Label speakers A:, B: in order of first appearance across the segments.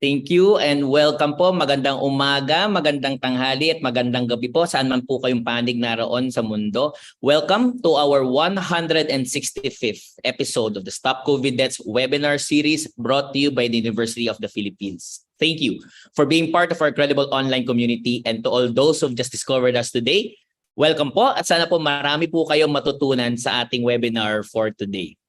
A: Thank you and welcome po. Magandang umaga, magandang tanghali at magandang gabi po saan man po kayong panig naroon sa mundo. Welcome to our 165th episode of the Stop COVID Deaths webinar series brought to you by the University of the Philippines. Thank you for being part of our credible online community, and to all those who've just discovered us today, welcome po at sana po marami po kayong matutunan sa ating webinar for today.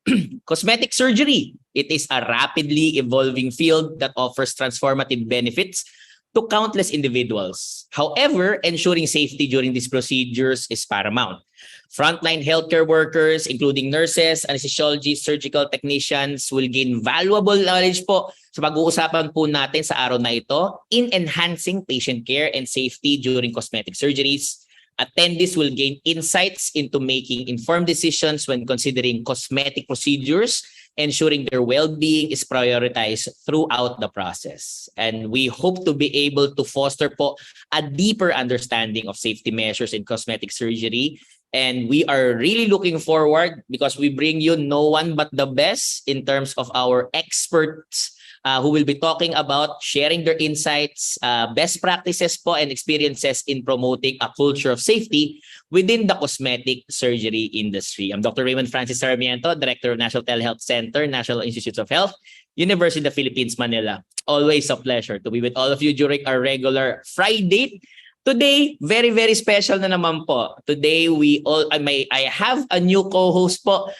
A: Cosmetic surgery. It is a rapidly evolving field that offers transformative benefits to countless individuals. However, ensuring safety during these procedures is paramount. Frontline healthcare workers, including nurses, anesthesiologists, surgical technicians, will gain valuable knowledge po sa pag-uusapan po natin sa araw na ito in enhancing patient care and safety during cosmetic surgeries. Attendees will gain insights into making informed decisions when considering cosmetic procedures, ensuring their well-being is prioritized throughout the process. And we hope to be able to foster po a deeper understanding of safety measures in cosmetic surgery. And we are really looking forward because we bring you no one but the best in terms of our experts who will be talking about sharing their insights, best practices po and experiences in promoting a culture of safety within the cosmetic surgery industry. I'm Dr. Raymond Francis Sarmiento, Director of National Telehealth Center, National Institutes of Health, University of the Philippines, Manila. Always a pleasure to be with all of you during our regular Friday. Today, very, very special na naman po. Today, I have a new co-host po,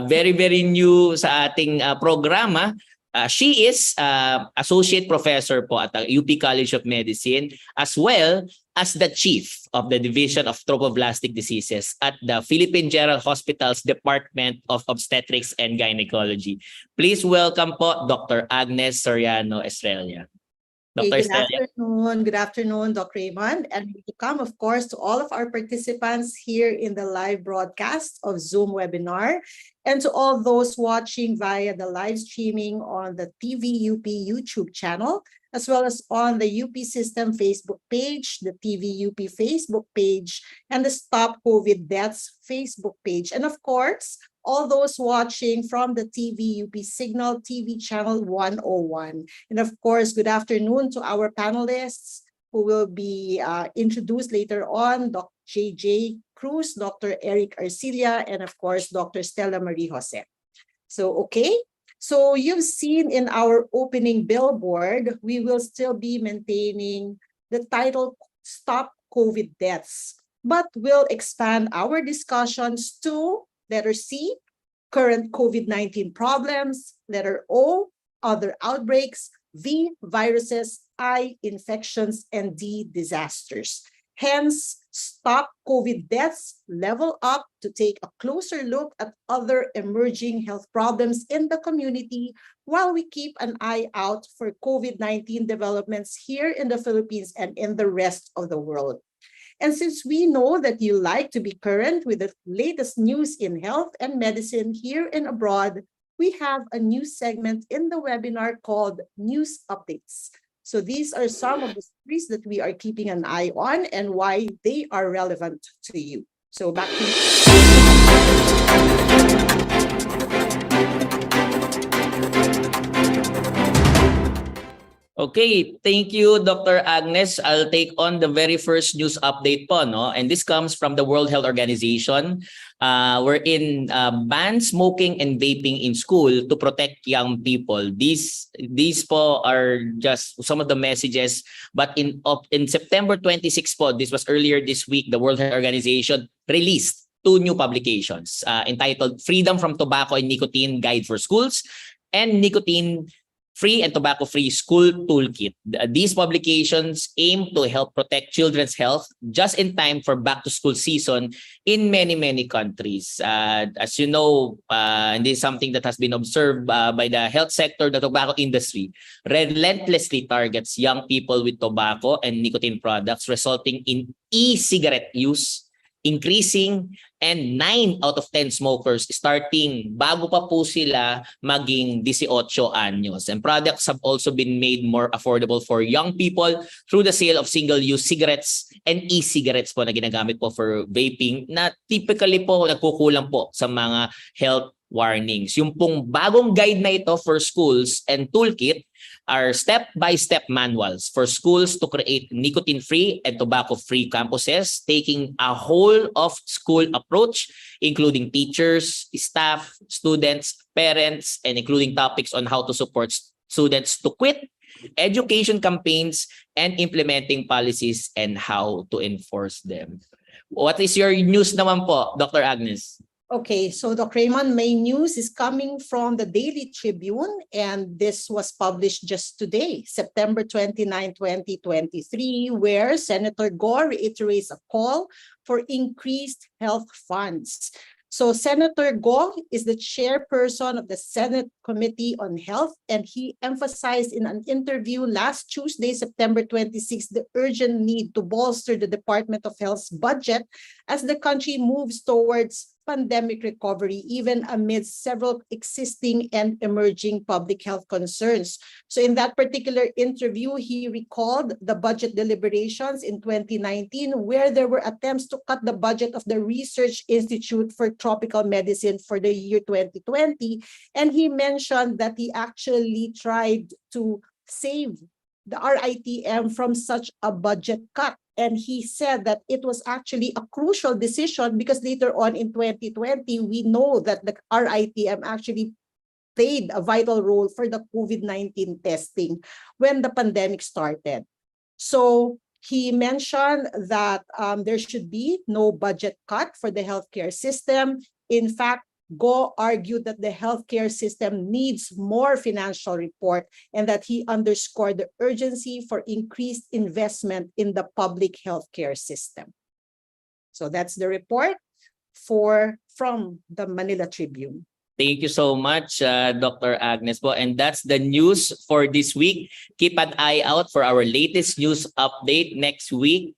A: very, very new sa ating programa. She is Associate Professor po at the UP College of Medicine, as well as the Chief of the Division of Trophoblastic Diseases at the Philippine General Hospital's Department of Obstetrics and Gynecology. Please welcome po Dr. Agnes Soriano Estrella.
B: Hey, good afternoon, Dr. Raymond, and welcome, of course, to all of our participants here in the live broadcast of Zoom webinar, and to all those watching via the live streaming on the TVUP YouTube channel, as well as on the UP System Facebook page, the TVUP Facebook page, and the Stop COVID Deaths Facebook page, and of course, all those watching from the TVUP Signal TV channel 101. And of course, good afternoon to our panelists who will be introduced later on, Dr. JJ Cruz, Dr. Eric Arcilla, and of course, Dr. Stella Marie Jose. So you've seen in our opening billboard, we will still be maintaining the title Stop COVID Deaths, but we'll expand our discussions to letter C, current COVID-19 problems. Letter O, other outbreaks. V, viruses. I, infections. And D, disasters. Hence, Stop COVID Deaths, level up to take a closer look at other emerging health problems in the community while we keep an eye out for COVID-19 developments here in the Philippines and in the rest of the world. And since we know that you like to be current with the latest news in health and medicine here and abroad, we have a new segment in the webinar called News Updates. So these are some of the stories that we are keeping an eye on and why they are relevant to you. So back to you.
A: Okay, thank you, Dr. Agnes. I'll take on the very first news update po, no? And this comes from the World Health Organization, wherein ban smoking and vaping in school to protect young people. These po are just some of the messages. But in September 26 po, this was earlier this week, the World Health Organization released two new publications entitled Freedom from Tobacco and Nicotine Guide for Schools and Nicotine Free and Tobacco-Free School Toolkit. These publications aim to help protect children's health just in time for back-to-school season in many, many countries. As you know, and this is something that has been observed by the health sector, the tobacco industry relentlessly targets young people with tobacco and nicotine products, resulting in e-cigarette use increasing, and 9 out of 10 smokers starting bago pa po sila maging 18 anyos. And products have also been made more affordable for young people through the sale of single-use cigarettes and e-cigarettes po na ginagamit po for vaping na typically po nagkukulang po sa mga health warnings. Yung pong bagong guide na ito for schools and toolkit are step-by-step manuals for schools to create nicotine-free and tobacco-free campuses, taking a whole-of-school approach, including teachers, staff, students, parents, and including topics on how to support students to quit, education campaigns, and implementing policies and how to enforce them. What is your news naman po, Dr. Agnes?
B: Okay, so Dr. Raymond, my news is coming from the Daily Tribune, and this was published just today, September 29, 2023, where Senator Go reiterates a call for increased health funds. So Senator Go is the chairperson of the Senate Committee on Health, and he emphasized in an interview last Tuesday, September 26, the urgent need to bolster the Department of Health's budget as the country moves towards pandemic recovery, even amidst several existing and emerging public health concerns. So in that particular interview, he recalled the budget deliberations in 2019, where there were attempts to cut the budget of the Research Institute for Tropical Medicine for the year 2020. And he mentioned that he actually tried to save the RITM from such a budget cut. And he said that it was actually a crucial decision because later on in 2020, we know that the RITM actually played a vital role for the COVID-19 testing when the pandemic started. So he mentioned that there should be no budget cut for the healthcare system. In fact, Go argued that the healthcare system needs more financial report and that he underscored the urgency for increased investment in the public healthcare system. So that's the report from the Manila Tribune.
A: Thank you so much, Dr. Agnes po. And that's the news for this week. Keep an eye out for our latest news update next week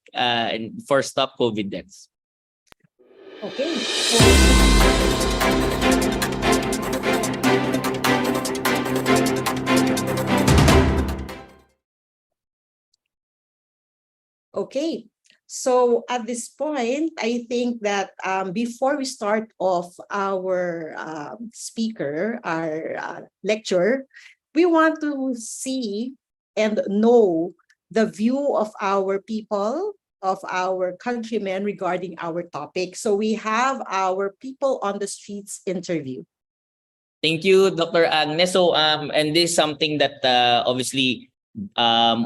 A: for Stop COVID Deaths.
B: Okay. Okay, so at this point, I think that before we start off our lecture, we want to see and know the view of our people, of our countrymen regarding our topic. So we have our People on the Streets interview.
A: Thank you, Dr. Agnes. So, and this is something that obviously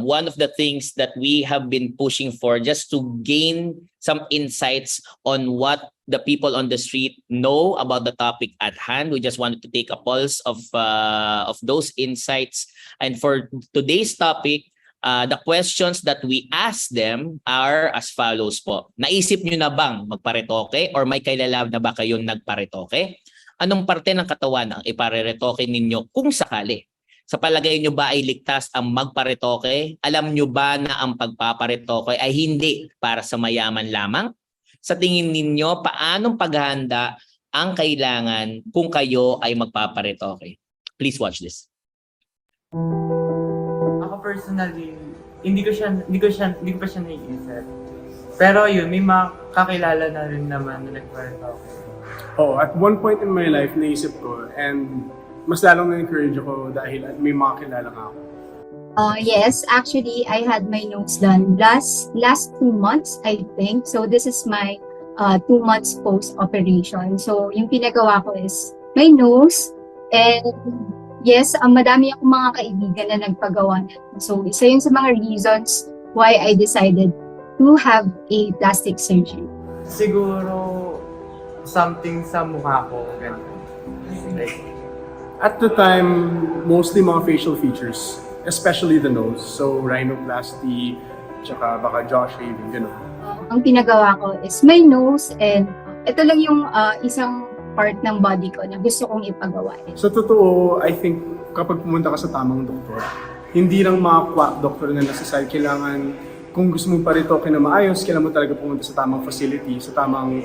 A: one of the things that we have been pushing for, just to gain some insights on what the people on the street know about the topic at hand. We just wanted to take a pulse of those insights. And for today's topic, the questions that we ask them are as follows po. Naisip nyo na bang magparetoke or may kailala na ba kayong nagparetoke? Anong parte ng katawan ang ipareretoke ninyo kung sakali? Sa palagay nyo ba ay ligtas ang magparetoke? Alam nyo ba na ang pagpaparetoke ay hindi para sa mayaman lamang? Sa tingin ninyo, paanong paghahanda ang kailangan kung kayo ay magpaparetoke? Please watch this.
C: Ako personally, hindi ko pa siya naiisip. Pero yun, may mga kakilala na rin naman na nagparetoke.
D: Oh, at one point in my life, naisip ko, and mas lalong na-encourage ako dahil may mga kilala nga ako.
E: Yes, actually, I had my nose done last 2 months, I think. So this is my 2 months post-operation. So yung pinagawa ko is my nose, and yes, madami akong mga kaibigan na nagpagawa. So isa yun sa mga reasons why I decided to have a plastic surgery.
C: Siguro, something sa mukha ko, ganun. Like,
D: At the time, mostly mga facial features, especially the nose. So rhinoplasty, tsaka baka jaw shaving, gano'n.
E: Ang pinagawa ko is my nose, and ito lang yung isang part ng body ko na gusto kong ipagawa.
D: Sa totoo, I think kapag pumunta ka sa tamang doktor, hindi lang mga quack doktor na nasa side, kailangan kung gusto mo paritoke na maayos, kailangan mo talaga pumunta sa tamang facility, sa tamang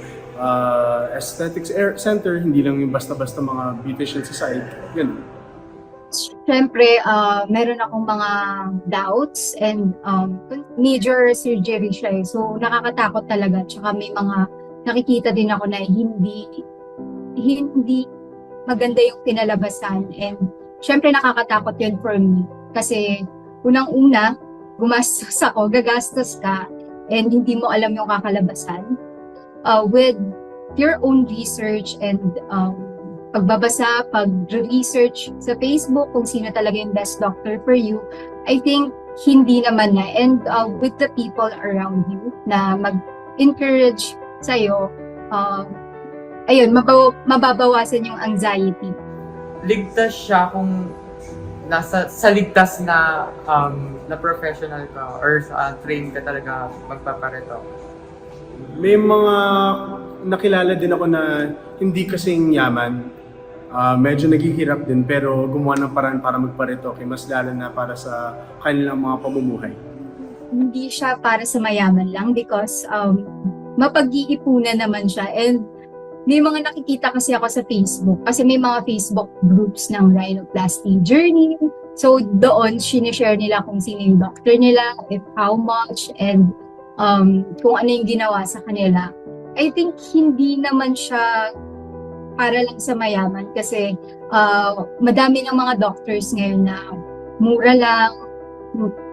D: aesthetics center, hindi lang yung basta-basta mga beautician sa side. Yan.
E: Siyempre, meron akong mga doubts, and major surgery siya. So, nakakatakot talaga. Tsaka may mga nakikita din ako na hindi maganda yung pinalabasan. And siyempre, nakakatakot yun for me. Kasi unang-una, gumastos ako, gagastos ka, and hindi mo alam yung kakalabasan. With your own research and pagbabasa, pag-research sa Facebook kung sino talaga yung best doctor for you, I think hindi naman na. And with the people around you na mag-encourage sa'yo, ayun, mababawasan yung anxiety.
C: Ligtas siya kung sa ligtas na na professional ka or train ka talaga magpapareto.
D: May mga nakilala din ako na hindi kasing yaman. Medyo naghihirap din pero gumawa ng paraan para magparetoke, mas lalo na para sa kanilang mga pamumuhay.
E: Hindi siya para sa mayaman lang because mapag-iipunan naman siya. And may mga nakikita kasi ako sa Facebook kasi may mga Facebook groups ng rhinoplasty journey. So doon, sinishare nila kung sino yung doctor nila, if how much, and kung ano yung ginawa sa kanila. I think hindi naman siya para lang sa mayaman kasi madami ng mga doctors ngayon na mura lang,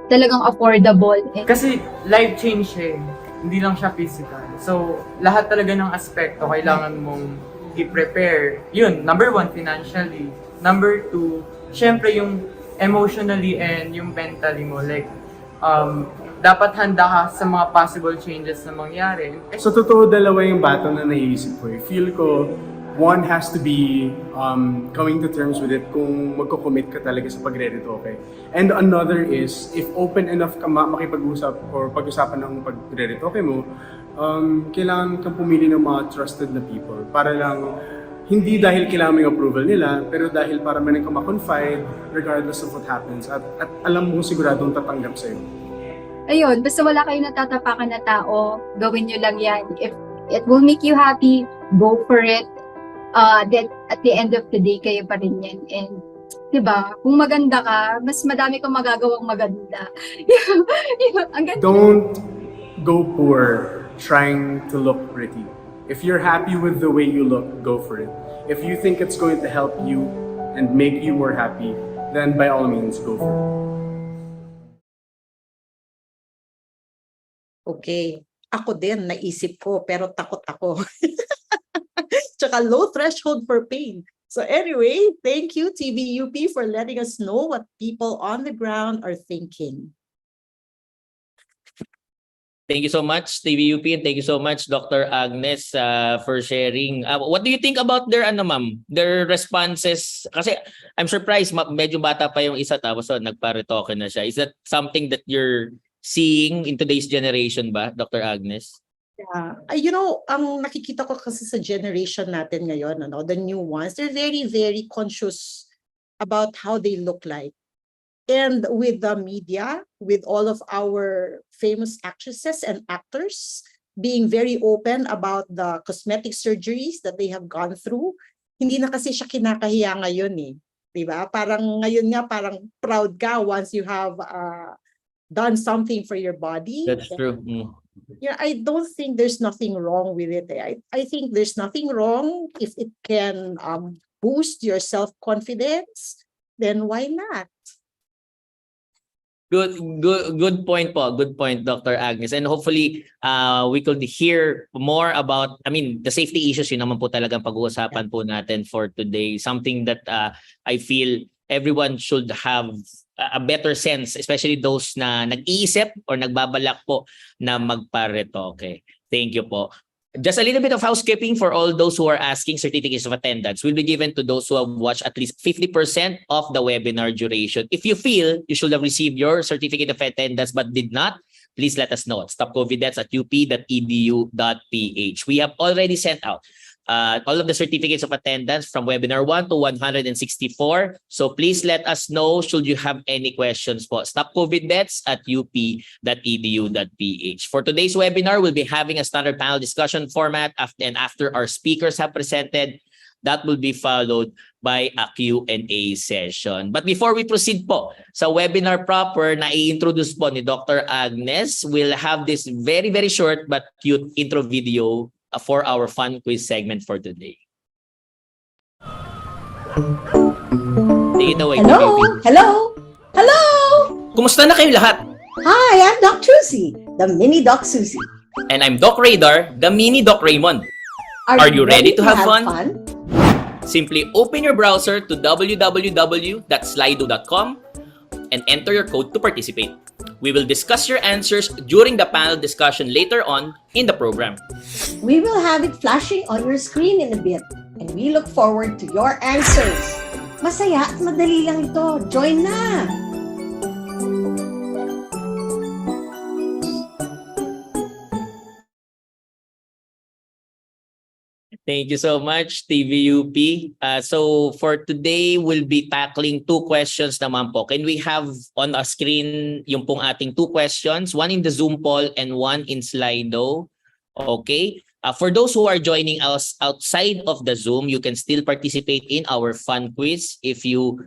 E: talagang affordable.
C: Kasi life change eh. Hindi lang siya physical. So, lahat talaga ng aspekto kailangan mong i-prepare. Yun, number 1, financially. Number 2, syempre yung emotionally and yung mentally mo. Like, dapat handa ka sa mga possible changes na mangyari.
D: So totoo, dalawa yung battle na naisip ko. Feel ko, one has to be coming to terms with it kung magko-commit ka talaga sa pagre-retoke. And another is, if open enough ka makipag-usap or pag-usapan ng pagre-retoke mo, kailangan kang pumili ng mga trusted na people para lang hindi dahil kailangan mo yung approval nila, pero dahil para meron kang ma-confide regardless of what happens at alam mo siguradong tatanggap sa'yo.
E: Ayun, basta wala kayong natatapakan na tao, gawin nyo lang yan. If it will make you happy, go for it. Then at the end of the day, kayo pa rin yan. And, diba, kung maganda ka, mas madami kang magagawang maganda. Ang ganda.
D: Don't go poor trying to look pretty. If you're happy with the way you look, go for it. If you think it's going to help you and make you more happy, then by all means, go for it.
B: Okay. Ako din, naisip ko, pero takot ako. Tsaka low threshold for pain. So anyway, thank you TVUP for letting us know what people on the ground are thinking.
A: Thank you so much, TVUP, and thank you so much, Dr. Agnes, for sharing. What do you think about their their responses? Kasi I'm surprised, medyo bata pa yung isa tapos nagparetoke na siya. Is that something that you're seeing in today's generation ba, Dr. Agnes?
B: Yeah. Ang nakikita ko kasi sa generation natin ngayon, the new ones, they're very, very conscious about how they look like. And with the media, with all of our famous actresses and actors being very open about the cosmetic surgeries that they have gone through, hindi na kasi siya kinakahiya ngayon eh. Diba? Parang ngayon nga, parang proud ka once you have done something for your body.
A: That's true.
B: Yeah, I don't think there's nothing wrong with it. I think there's nothing wrong if it can boost your self-confidence, then why not?
A: Good point po. Good point, Dr. Agnes. And hopefully, we could hear more about, the safety issues, yun naman po talagang pag-uusapan po natin for today. Something that I feel everyone should have a better sense, especially those na nag-iisip or nagbabalak po na magparetoke. Thank you po. Just a little bit of housekeeping for all those who are asking. Certificates of attendance will be given to those who have watched at least 50% of the webinar duration. If you feel you should have received your certificate of attendance but did not, please let us know at stopcoviddeaths@up.edu.ph. We have already sent out all of the certificates of attendance from webinar 1 to 164. So please let us know should you have any questions po. stopcoviddeaths@up.edu.ph. For today's webinar, we'll be having a standard panel discussion format after our speakers have presented. That will be followed by a Q&A session. But before we proceed po sa webinar proper na i-introduce po ni Dr. Agnes, we'll have this very, very short but cute intro video for our fun quiz segment for today. Take it away.
F: Hello?
A: Baby.
F: Hello? Hello!
A: Kumusta na kayo lahat?
F: Hi, I'm Doc Susie, the mini Doc Susie.
A: And I'm Doc Radar, the mini Doc Raymond. Are you ready to have fun? Simply open your browser to www.slido.com and enter your code to participate. We will discuss your answers during the panel discussion later on in the program.
F: We will have it flashing on your screen in a bit, and we look forward to your answers. Masaya at madali lang ito. Join na!
A: Thank you so much, TVUP. So for today, we'll be tackling two questions naman po. Can we have on a screen yung pong ating two questions? One in the Zoom poll and one in Slido. Okay. For those who are joining us outside of the Zoom, you can still participate in our fun quiz. If you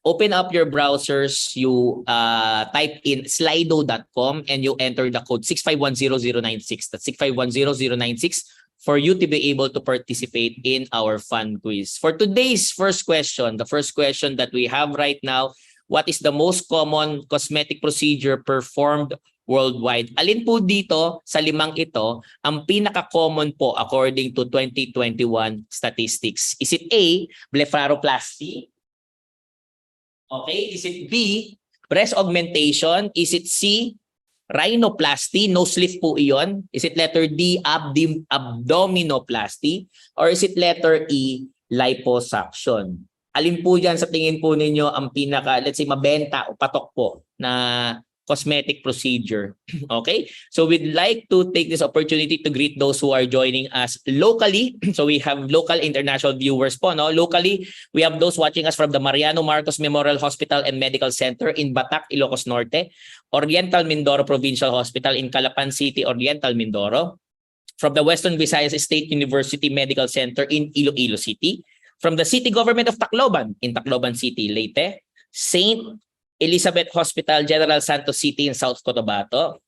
A: open up your browsers, you type in slido.com and you enter the code 6510096. That's 6510096 for you to be able to participate in our fun quiz. For today's first question, the first question that we have right now, what is the most common cosmetic procedure performed worldwide? Alin po dito sa limang ito ang pinaka-common po according to 2021 statistics? Is it A, blepharoplasty? Okay, is it B, breast augmentation? Is it C, rhinoplasty? Nose lift po iyon. Is it letter D, abdominoplasty? Or is it letter E, liposuction? Alin po dyan sa tingin po ninyo ang pinaka, let's say, mabenta o patok po na cosmetic procedure? Okay? So we'd like to take this opportunity to greet those who are joining us locally. So we have local international viewers po, no? Locally, we have those watching us from the Mariano Marcos Memorial Hospital and Medical Center in Batac, Ilocos Norte, Oriental Mindoro Provincial Hospital in Calapan City, Oriental Mindoro, from the Western Visayas State University Medical Center in Iloilo City, from the City Government of Tacloban in Tacloban City, Leyte, St. Elizabeth Hospital, General Santos City in South Cotabato,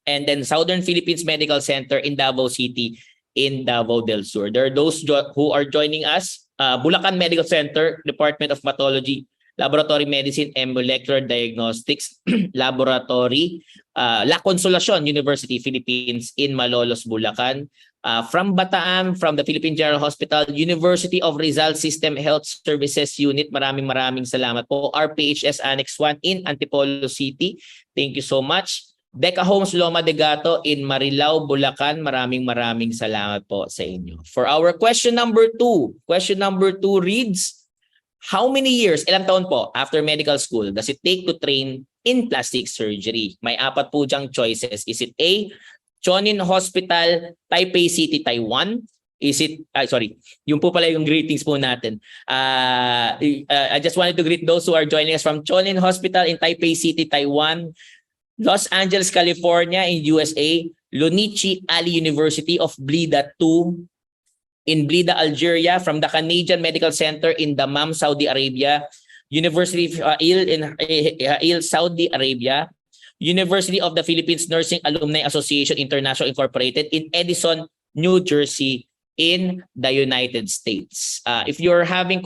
A: and then Southern Philippines Medical Center in Davao City in Davao del Sur. There are those who are joining us, Bulacan Medical Center, Department of Pathology, Laboratory Medicine and Molecular Diagnostics Laboratory, La Consolacion University, Philippines in Malolos, Bulacan. From Bataan, from the Philippine General Hospital, University of Rizal System Health Services Unit, maraming salamat po. RPHS Annex 1 in Antipolo City, thank you so much. Deca Homes Loma de Gato in Marilao, Bulacan, maraming salamat po sa inyo. For our question number 2 reads, how many years, ilang taon po, after medical school does it take to train in plastic surgery? May apat po dyang choices. Is it A, Chonin Hospital, Taipei City, Taiwan? Is it, yung po pala yung greetings po natin. I just wanted to greet those who are joining us from Chonin Hospital in Taipei City, Taiwan, Los Angeles, California in USA, Lunichi Ali University of Blida 2 in Blida, Algeria, from the Canadian Medical Center in Dammam, Saudi Arabia, University of Hail, Saudi Arabia, University of the Philippines Nursing Alumni Association International Incorporated in Edison, New Jersey in the United States. If you're having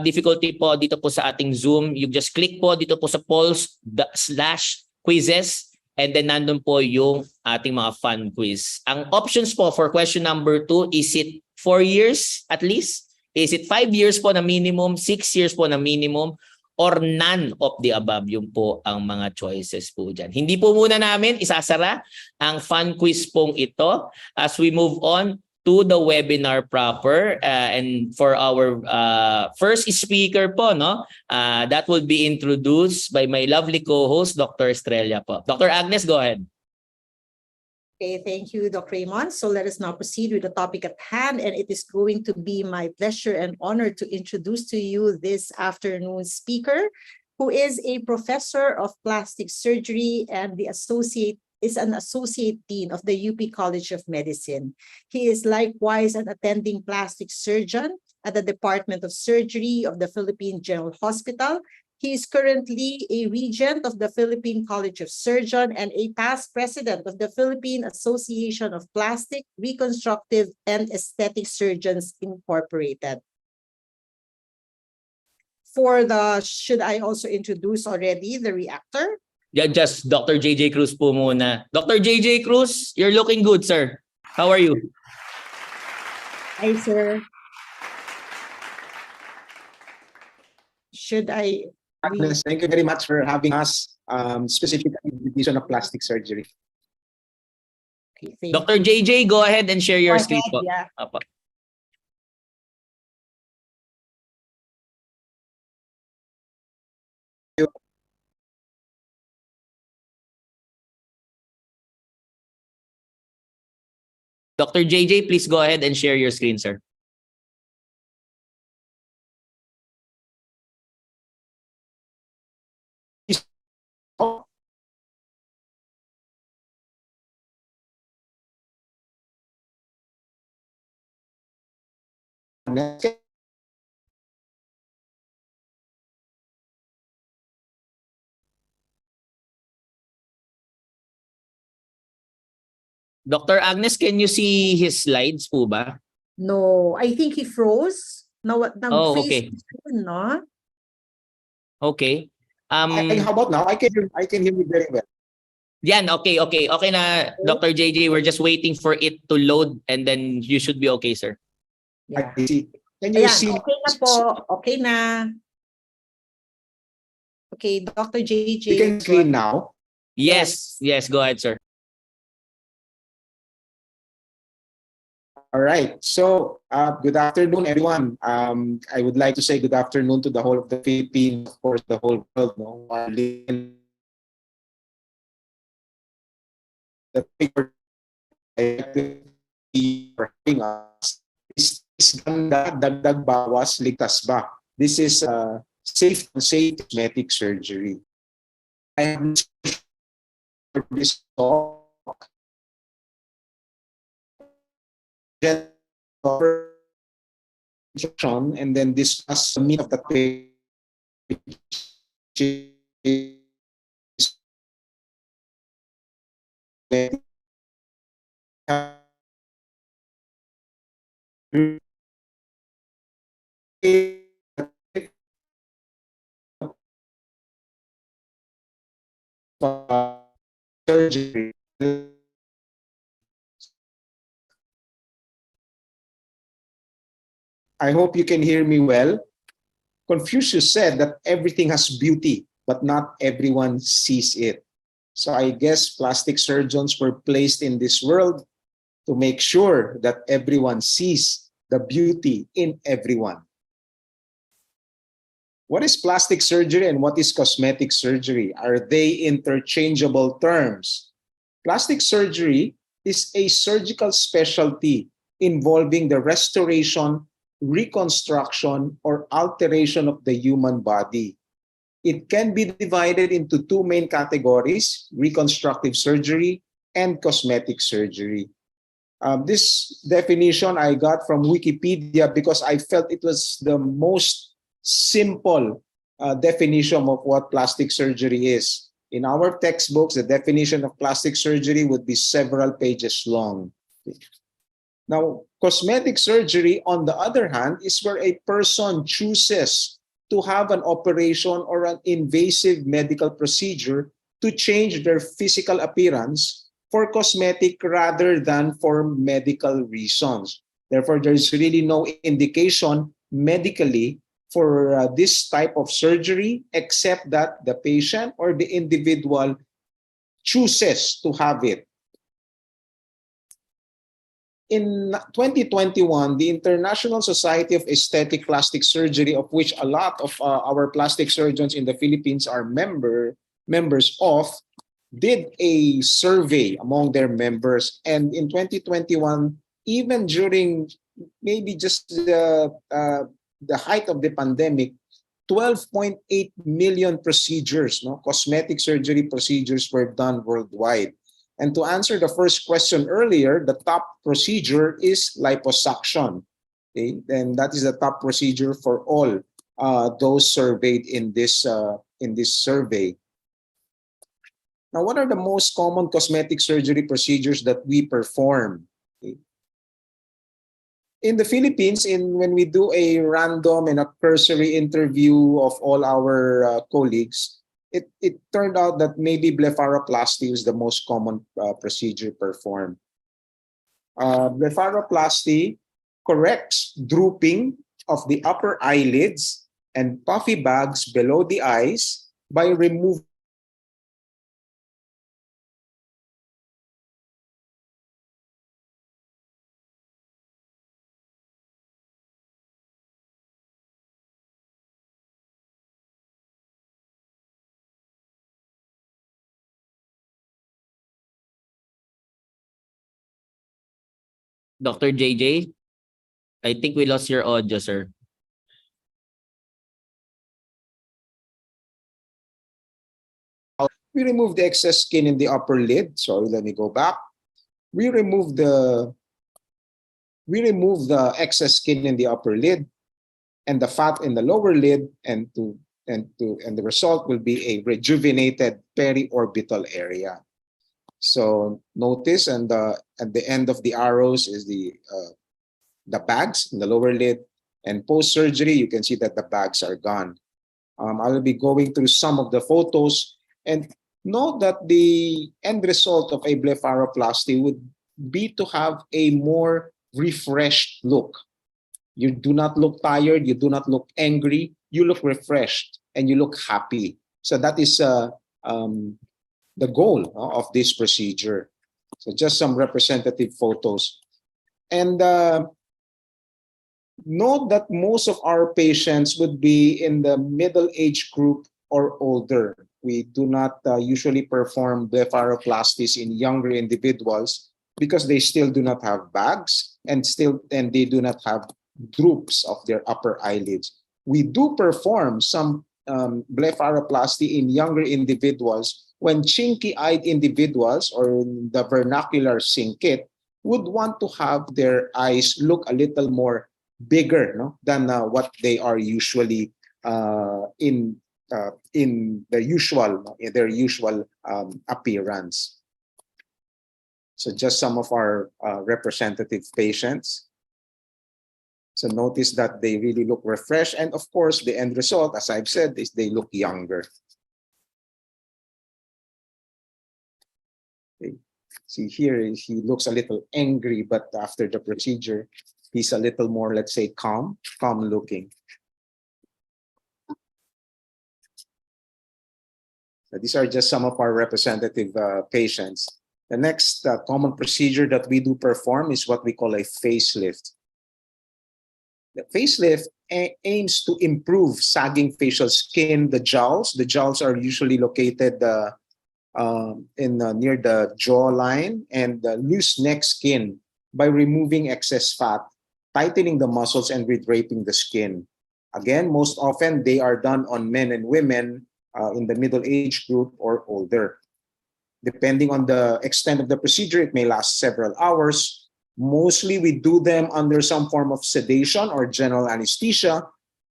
A: difficulty po dito po sa ating Zoom, you just click po dito po sa polls/quizzes and then nandun po yung ating mga fun quiz. Ang options po for question number 2, is it 4 years at least? Is it 5 years po na minimum? 6 years po na minimum? Or none of the above? Yung po ang mga choices po dyan. Hindi po muna namin isasara ang fun quiz pong ito as we move on to the webinar proper. And for our first speaker po, no, that will be introduced by my lovely co-host, Dr. Estrella po. Dr. Agnes, go ahead.
B: Okay, thank you, Dr. Raymond. So let us now proceed with the topic at hand, and it is going to be my pleasure and honor to introduce to you this afternoon's speaker, who is a professor of plastic surgery and an associate dean of the UP College of Medicine. He is likewise an attending plastic surgeon at the Department of Surgery of the Philippine General Hospital. He is currently a regent of the Philippine College of Surgeons and a past president of the Philippine Association of Plastic, Reconstructive, and Aesthetic Surgeons Incorporated. for the, should I also introduce already the reactor?
A: Yeah, just Dr. JJ Cruz po muna. Dr. JJ Cruz, you're looking good, sir. How are you?
B: Hi, sir. Should I?
G: Agnes, thank you very much for having us, specifically in the division of plastic surgery.
B: Okay, thank
A: Dr. JJ, go ahead and share your
B: Go
A: screen
B: ahead,
A: po.
B: yeah.
A: Apo. Dr. JJ, please go ahead and share your screen, sir. Dr. Agnes, can you see his slides po ba?
B: No, I think he froze.
A: Oh,
B: Nag-freeze
A: okay.
B: screen, no?
A: Okay.
G: How about now? I can hear you very well.
A: Yan, okay. Okay na, Dr. JJ. We're just waiting for it to load and then you should be okay, sir.
B: Yeah.
G: I see. Can you
B: Ayan,
G: see?
B: okay na po. Okay na. Okay, Dr. JJ.
G: You can screen now.
A: Yes, go ahead, sir.
G: All right. So, good afternoon, everyone. I would like to say good afternoon to the whole of the Philippines, of course, the whole world. No, the paper for having us. Tiis-Ganda, Dagdag-Bawas, Ligtas ba? This is safe cosmetic surgery. I have for this talk and then discuss the meat of the topic, which is surgery. I hope you can hear me well. Confucius said that everything has beauty, but not everyone sees it. So I guess plastic surgeons were placed in this world to make sure that everyone sees the beauty in everyone. What is plastic surgery and what is cosmetic surgery? Are they interchangeable terms? Plastic surgery is a surgical specialty involving the restoration, reconstruction, or alteration of the human body. It can be divided into two main categories: reconstructive surgery and cosmetic surgery. This definition I got from Wikipedia because I felt it was the most simple definition of what plastic surgery is. In our textbooks, the definition of plastic surgery would be several pages long. Now, cosmetic surgery, on the other hand, is where a person chooses to have an operation or an invasive medical procedure to change their physical appearance for cosmetic rather than for medical reasons. Therefore, there's really no indication medically for this type of surgery except that the patient or the individual chooses to have it. In 2021, the International Society of Aesthetic Plastic Surgery, of which a lot of our plastic surgeons in the Philippines are members of, did a survey among their members. And in 2021, even during maybe just the height of the pandemic, 12.8 million procedures, cosmetic surgery procedures were done worldwide. And to answer the first question earlier, the top procedure is liposuction. Okay? And that is the top procedure for all those surveyed in this survey. Now, what are the most common cosmetic surgery procedures that we perform? Okay. in the Philippines, when we do a random and a cursory interview of all our colleagues, it turned out that maybe blepharoplasty is the most common procedure performed. Blepharoplasty corrects drooping of the upper eyelids and puffy bags below the eyes by removing
A: Dr. JJ, I think we lost your audio, sir.
G: we remove the excess skin in the upper lid. Sorry, let me go back. We remove the excess skin in the upper lid and the fat in the lower lid, and the result will be a rejuvenated periorbital area. So notice, and at the end of the arrows is the bags in the lower lid, and post-surgery you can see that the bags are gone. I will be going through some of the photos, and note that the end result of a blepharoplasty would be to have a more refreshed look. You do not look tired, you do not look angry, you look refreshed and you look happy. So that is the goal of this procedure. So just some representative photos. And note that most of our patients would be in the middle age group or older. We do not usually perform blepharoplasties in younger individuals because they still do not have bags and they do not have droops of their upper eyelids. We do perform some blepharoplasty in younger individuals when chinky-eyed individuals, or in the vernacular singkit, would want to have their eyes look a little more bigger, no, than what they are usually in their usual appearance. So just some of our representative patients. So notice that they really look refreshed, and of course the end result, as I've said, is they look younger. Okay. See here, he looks a little angry, but after the procedure, he's a little more, let's say, calm looking. So these are just some of our representative patients. The next common procedure that we do perform is what we call a facelift. The facelift aims to improve sagging facial skin, the jowls. The jowls are usually located near the jawline, and the loose neck skin, by removing excess fat, tightening the muscles, and redraping the skin. Again, most often they are done on men and women in the middle age group or older. Depending on the extent of the procedure, it may last several hours. Mostly we do them under some form of sedation or general anesthesia,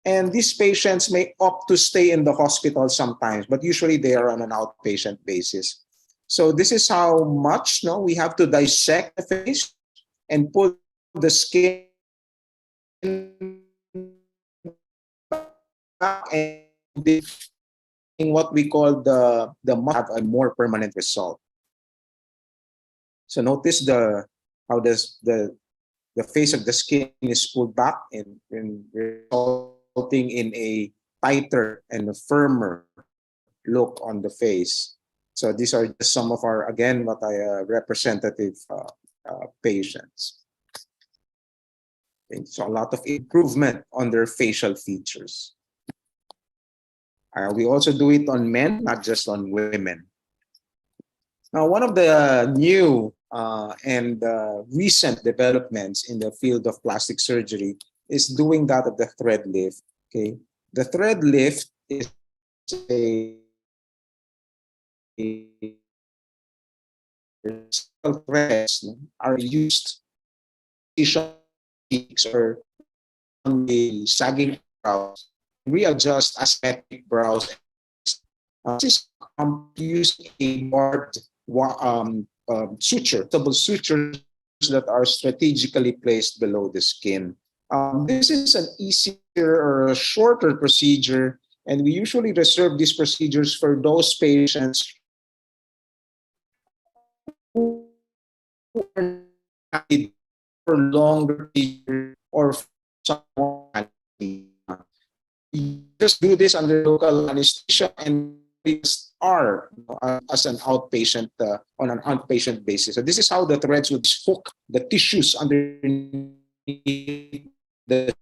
G: and these patients may opt to stay in the hospital sometimes, but usually they are on an outpatient basis. So this is how much we have to dissect the face and pull the skin back, and what we call the have a more permanent result. So notice how the face of the skin is pulled back and resulting in a tighter and a firmer look on the face. So these are just some of our, again, representative patients. Okay, so a lot of improvement on their facial features. We also do it on men, not just on women. Now, one of the new and recent developments in the field of plastic surgery is doing that of the thread lift. Okay, the thread lift is threads are used or on the sagging brows, readjust asymmetric brows. This use a barbed suture, double sutures that are strategically placed below the skin. This is an easier or a shorter procedure, and we usually reserve these procedures for those patients who need for longer period or for someone. You just do this under local anesthesia and we are as an outpatient on an outpatient basis. So this is how the threads would hook the tissues underneath the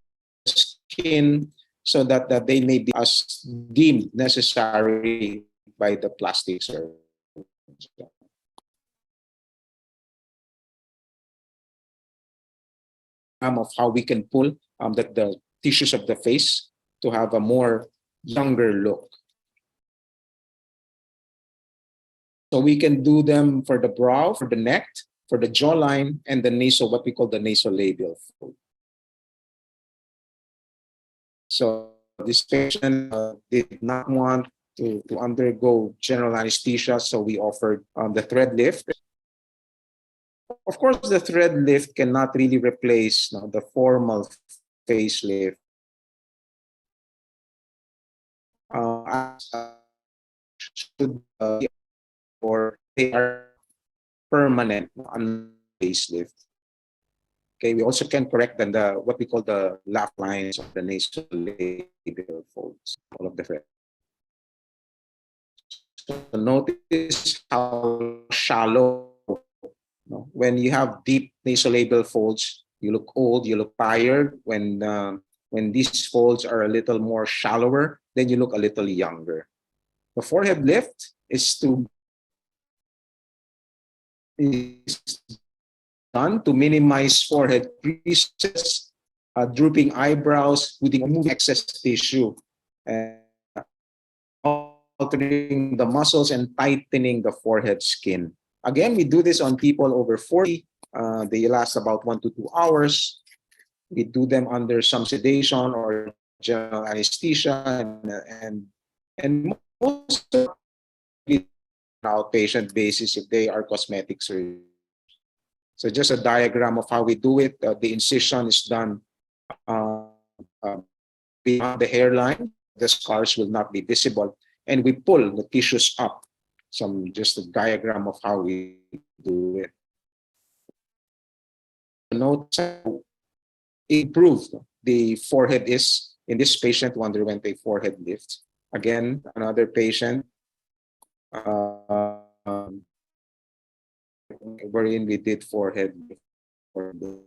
G: skin so that they may be as deemed necessary by the plastic surgeon. Of how we can pull the tissues of the face to have a more younger look. So we can do them for the brow, for the neck, for the jawline, and the nasal, what we call the nasolabial fold. So this patient did not want to undergo general anesthesia, so we offered the thread lift. Of course, the thread lift cannot really replace the formal facelift. Or they are permanent on facelift. Okay, we also can correct the what we call the laugh lines of the nasolabial folds, all of the thread. So notice how shallow. When you have deep nasolabial folds, you look old, you look tired. When these folds are a little more shallower, then you look a little younger. The forehead lift is done to minimize forehead creases, drooping eyebrows, removing excess tissue, and altering the muscles and tightening the forehead skin. Again, we do this on people over 40. They last about 1 to 2 hours. We do them under some sedation or general anesthesia, and most on an outpatient basis if they are cosmetic surgery. So just a diagram of how we do it. The incision is done beyond the hairline. The scars will not be visible, and we pull the tissues up. Just a diagram of how we do it. Note how improved the forehead is in this patient who underwent a forehead lift. Again, another patient wherein we did forehead lift.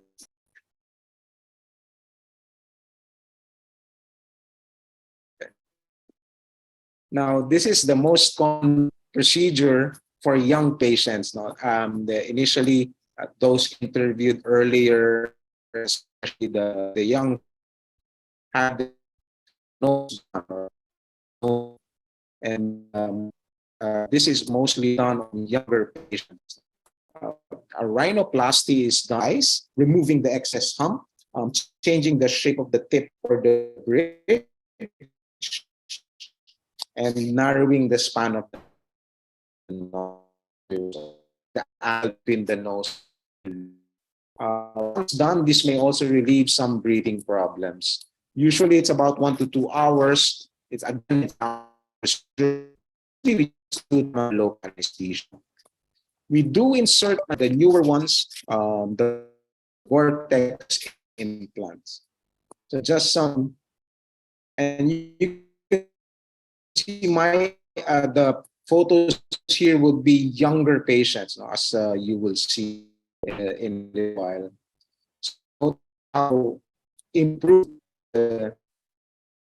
G: Now, this is the most common procedure for young patients. Initially, those interviewed earlier, especially the young, had nose, and this is mostly done on younger patients. A rhinoplasty is done, removing the excess hump, changing the shape of the tip or the bridge, and narrowing the span of the nose, the alp in the nose. Once done, this may also relieve some breathing problems. Usually, it's about 1 to 2 hours. It's again local anesthesia. We do insert the newer ones, the vortex implants. So just some, and you can see the photos here would be younger patients, as you will see in a while. So how improve the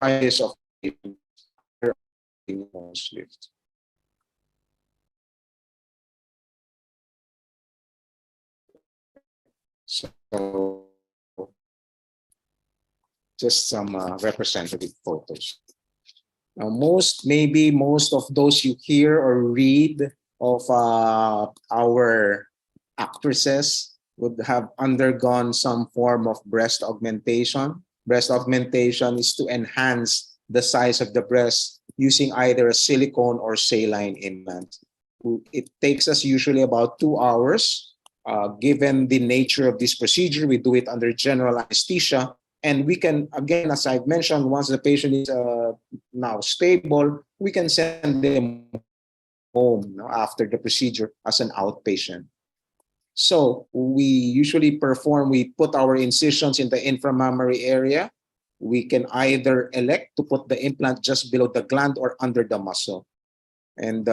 G: size of the nose lift. So just some representative photos. Now, most of those you hear or read of our actresses would have undergone some form of breast augmentation. Breast augmentation is to enhance the size of the breast using either a silicone or saline implant. It takes us usually about 2 hours given the nature of this procedure, we do it under general anesthesia. And we can, again, as I've mentioned, once the patient is now stable, we can send them home after the procedure as an outpatient. So we usually we put our incisions in the inframammary area. We can either elect to put the implant just below the gland or under the muscle. And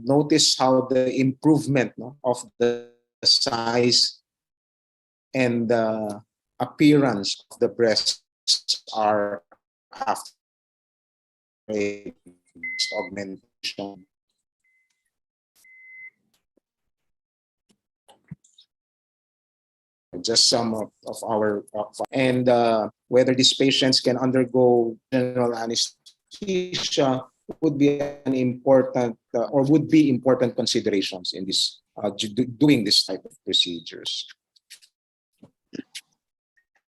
G: notice how the improvement of the size and the appearance of the breasts are after a augmentation. Just some of our and whether these patients can undergo general anesthesia would be an important or would be important considerations in this doing this type of procedures.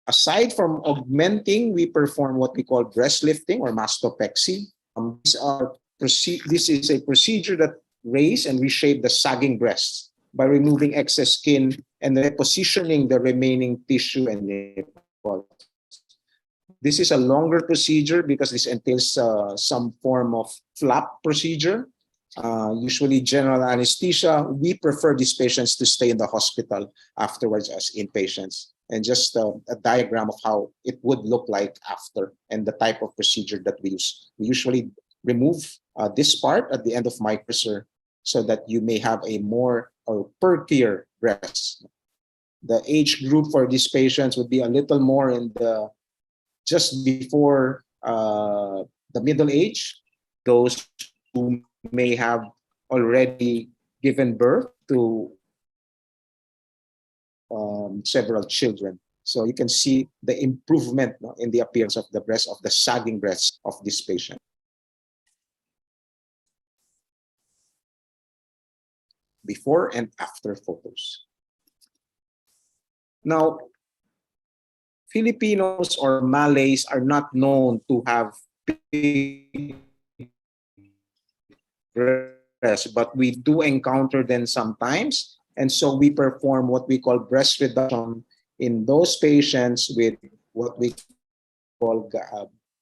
G: Aside from augmenting, we perform what we call breast lifting or mastopexy. This is a procedure that raise and reshape the sagging breasts by removing excess skin and repositioning the remaining tissue and nipple. This is a longer procedure because this entails some form of flap procedure. Usually general anesthesia. We prefer these patients to stay in the hospital afterwards as inpatients. And just a diagram of how it would look like after and the type of procedure that we use. We usually remove this part at the end of microsur so that you may have a more or perkier breast. The age group for these patients would be a little more in the just before the middle age, those who may have already given birth to several children. So you can see the improvement in the appearance of the breast, of the sagging breasts of this patient. Before and after photos. Now, Filipinos or Malays are not known to have big breasts, but we do encounter them sometimes. And so we perform what we call breast reduction in those patients with what we call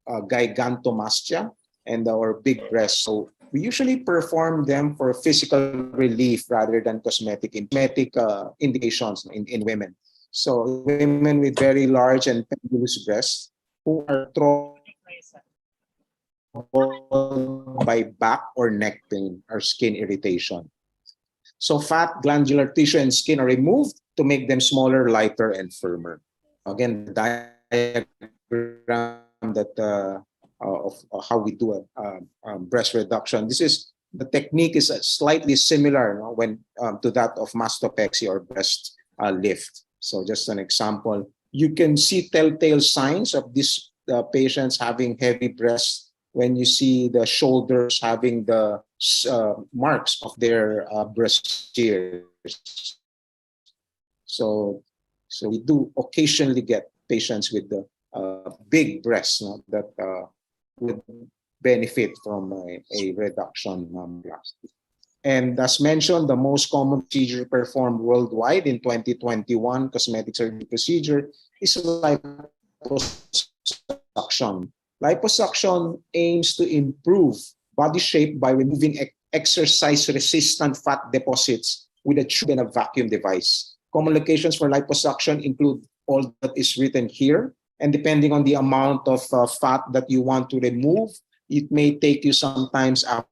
G: gigantomastia and or big breasts. So we usually perform them for physical relief rather than cosmetic indications in women. So women with very large and pendulous breasts who are troubled by back or neck pain or skin irritation. So fat, glandular tissue, and skin are removed to make them smaller, lighter, and firmer. Again, the diagram that of how we do a breast reduction. The technique is slightly similar when to that of mastopexy or breast lift. So just an example, you can see telltale signs of these patients having heavy breasts when you see the shoulders having the marks of their breast tears. So we do occasionally get patients with the big breasts that would benefit from a reduction plastic. And as mentioned, the most common procedure performed worldwide in 2021 cosmetic surgery procedure is liposuction. Liposuction aims to improve body shape by removing exercise-resistant fat deposits with a tube and a vacuum device. Common locations for liposuction include all that is written here, and depending on the amount of fat that you want to remove, it may take you sometimes up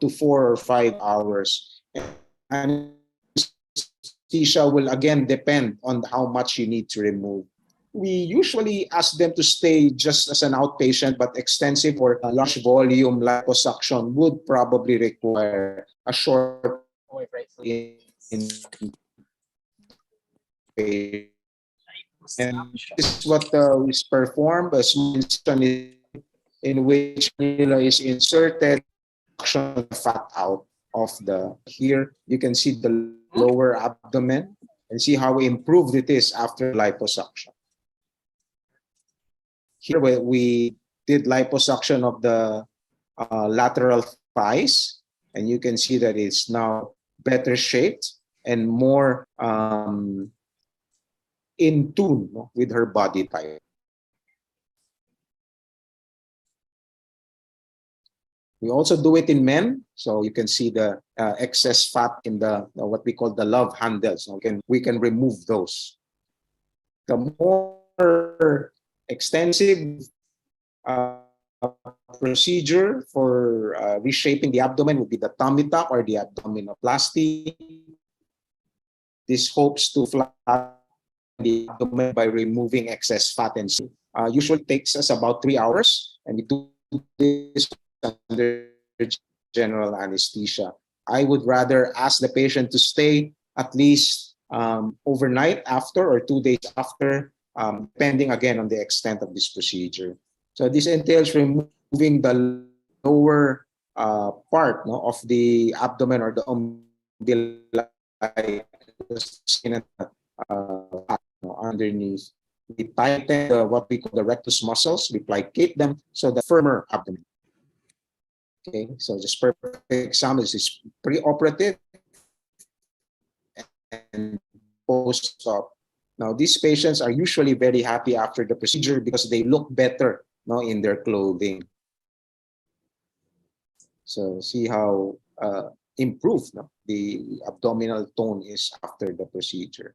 G: to 4 or 5 hours. And anesthesia will again depend on how much you need to remove. We usually ask them to stay just as an outpatient, but extensive or large volume liposuction would probably require a short and this is what is performed. A small incision in which cannula is inserted, suction the fat out of the. Here you can see the lower abdomen and see how improved it is after liposuction. Here we did liposuction of the lateral thighs. and you can see that it's now better shaped and more in tune, no, with her body type. We also do it in men, so you can see the excess fat in the what we call the love handles. We can remove those. The more extensive procedure for reshaping the abdomen would be the tummy tuck or the abdominoplasty. This hopes to flatten the abdomen by removing excess fat and usually takes us about 3 hours, and we do this under general anesthesia. I would rather ask the patient to stay at least overnight after or 2 days after, depending again on the extent of this procedure. So this entails removing the lower part, no, of the abdomen or the umbilical skin underneath. We tighten what we call the rectus muscles. We plicate them so the firmer abdomen. Okay, so just perfect example is pre-operative and post-op. Now, these patients are usually very happy after the procedure because they look better, no, in their clothing. So see how improved, no, the abdominal tone is after the procedure,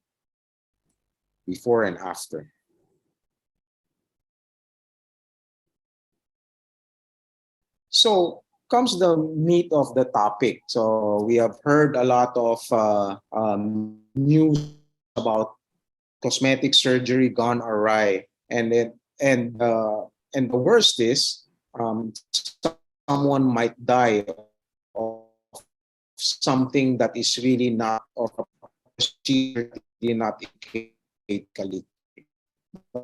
G: before and after. So comes the meat of the topic. So we have heard a lot of news about cosmetic surgery gone awry, and the worst is someone might die of something that is really not, or a procedure really not ethically.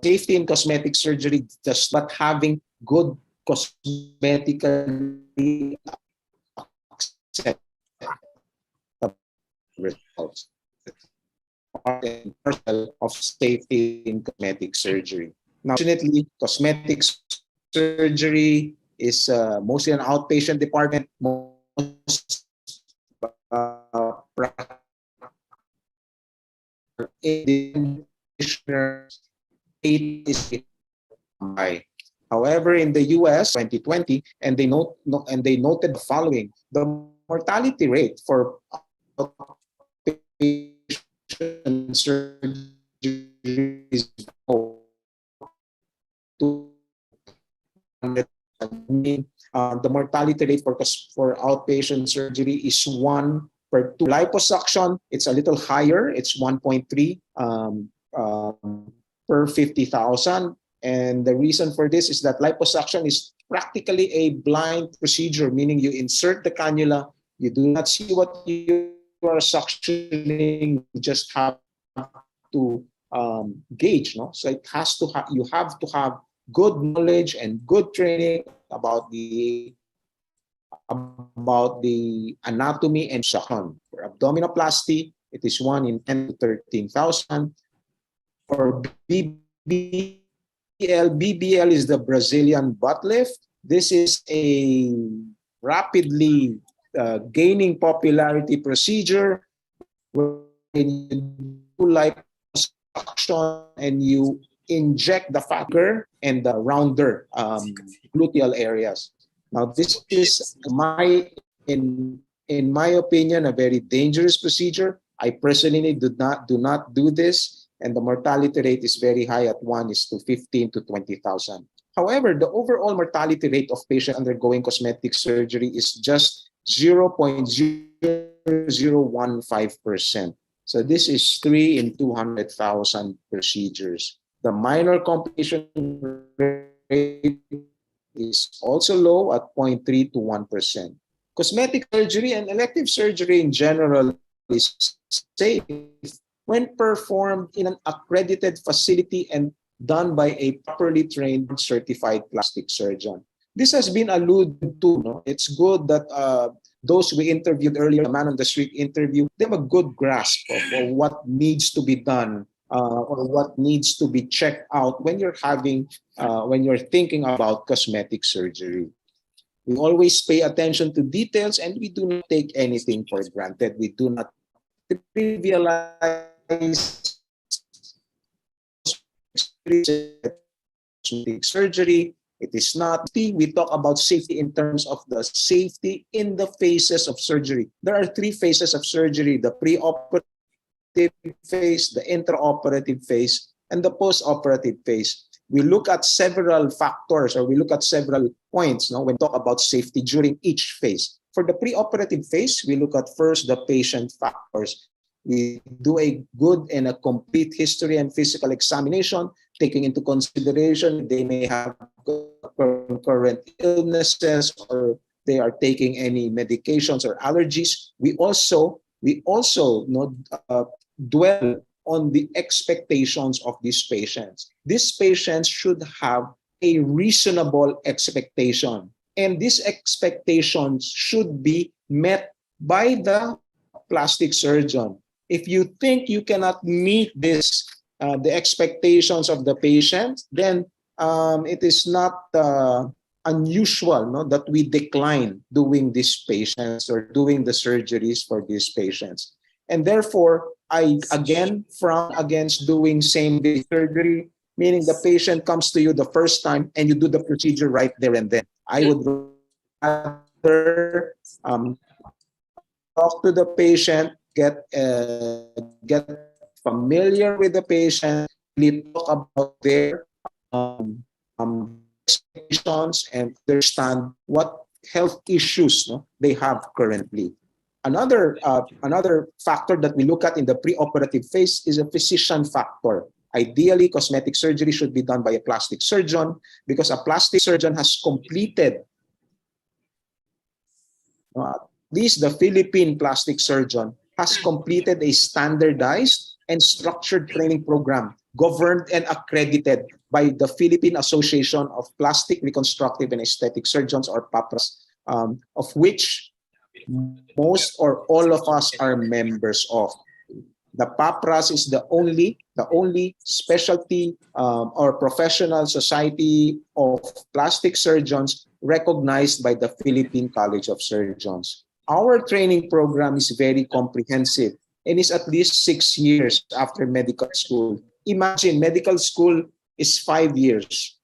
G: Safety in cosmetic surgery just not having good cosmetically acceptable results are and parcel of safety in cosmetic surgery. Now, fortunately, cosmetic surgery is mostly an outpatient department. Most is high. However, in the U.S. 2020, and they noted the following: the mortality rate for outpatient surgery is the mortality rate for outpatient surgery is 1 per 2. Liposuction, it's a little higher. It's 1.3 per 50,000. And the reason for this is that liposuction is practically a blind procedure, meaning you insert the cannula, you do not see what you are suctioning, you just have to gauge. No? So it has to you have to have good knowledge and good training about the anatomy and suction. For abdominoplasty, it is 1 in 10 to 13,000. For BBL is the Brazilian butt lift. This is a rapidly gaining popularity procedure where you do liposuction and you inject the fatter and the rounder gluteal areas. Now, this is in my opinion, a very dangerous procedure. I personally do not do this. And the mortality rate is very high at 1 is to 15 to 20,000. However, the overall mortality rate of patients undergoing cosmetic surgery is just 0.0015%. So this is 3 in 200,000 procedures. The minor complication rate is also low at 0.3 to 1%. Cosmetic surgery and elective surgery in general is safe when performed in an accredited facility and done by a properly trained, certified plastic surgeon. This has been alluded to. No? It's good that those we interviewed earlier, the man on the street interview, they have a good grasp of what needs to be done or what needs to be checked out when you're thinking about cosmetic surgery. We always pay attention to details, and we do not take anything for granted. We do not trivialize surgery. It is not. We talk about safety in terms of the safety in the phases of surgery. There are 3 phases of surgery: the pre-operative phase, the intraoperative phase, and the post-operative phase. We look at several factors, or we look at several points, when we talk about safety during each phase. For the pre-operative phase, we look at first the patient factors. We do a good and a complete history and physical examination, taking into consideration they may have concurrent illnesses or they are taking any medications or allergies. We also dwell on the expectations of these patients. These patients should have a reasonable expectation, and these expectations should be met by the plastic surgeon. If you think you cannot meet this, the expectations of the patient, then it is not unusual that we decline doing these patients or doing the surgeries for these patients. And therefore, I again frown against doing same-day surgery, meaning the patient comes to you the first time and you do the procedure right there and then. I would rather talk to the patient, get familiar with the patient, really talk about their expectations and understand what health issues they have currently. Another factor that we look at in the preoperative phase is a physician factor. Ideally, cosmetic surgery should be done by a plastic surgeon because a plastic surgeon has completed, at least the Philippine plastic surgeon has completed a standardized and structured training program governed and accredited by the Philippine Association of Plastic, Reconstructive, and Aesthetic Surgeons, or PAPRAS, of which most or all of us are members of. The PAPRAS is the only specialty or professional society of plastic surgeons recognized by the Philippine College of Surgeons. Our training program is very comprehensive and is at least 6 years after medical school. Imagine, medical school is 5 years.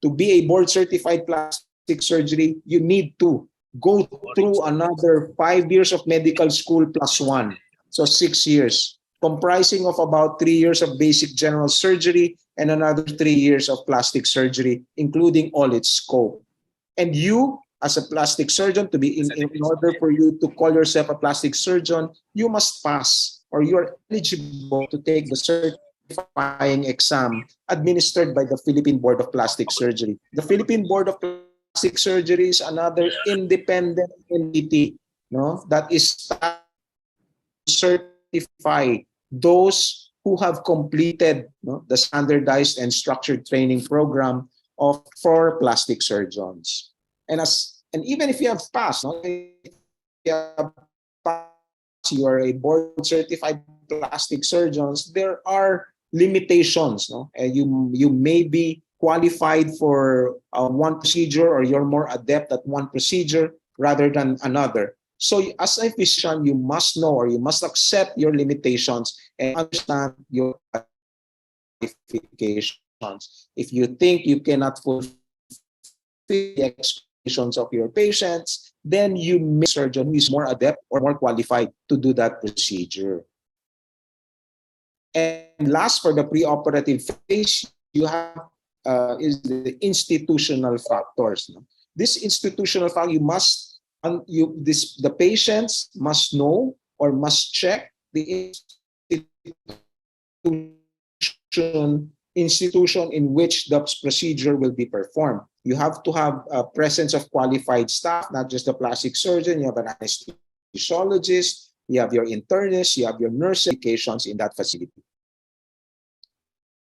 G: To be a board-certified plastic surgery, you need to go through another 5 years of medical school plus 1. So 6 years, comprising of about 3 years of basic general surgery and another 3 years of plastic surgery, including all its scope. And you, as a plastic surgeon, to be in order for you to call yourself a plastic surgeon, you must pass, or you're eligible to take the certifying exam administered by the Philippine Board of Plastic Surgery. The Philippine Board of Plastic Surgery is another independent entity, that is to certify those who have completed the standardized and structured training program for plastic surgeons. And even if you have passed, you are a board certified plastic surgeons, there are limitations. You may be qualified for one procedure, or you're more adept at one procedure rather than another. So as a physician, you must know, or you must accept your limitations and understand your qualifications. If you think you cannot fulfill the expectations of your patients, then you may see a surgeon who is more adept or more qualified to do that procedure. And last, for the preoperative phase, you have is the institutional factors. This institutional factor, the patients must know or must check the institution in which the procedure will be performed. You have to have a presence of qualified staff, not just the plastic surgeon. You have an anesthesiologist, you have your internist, you have your nurse applications in that facility.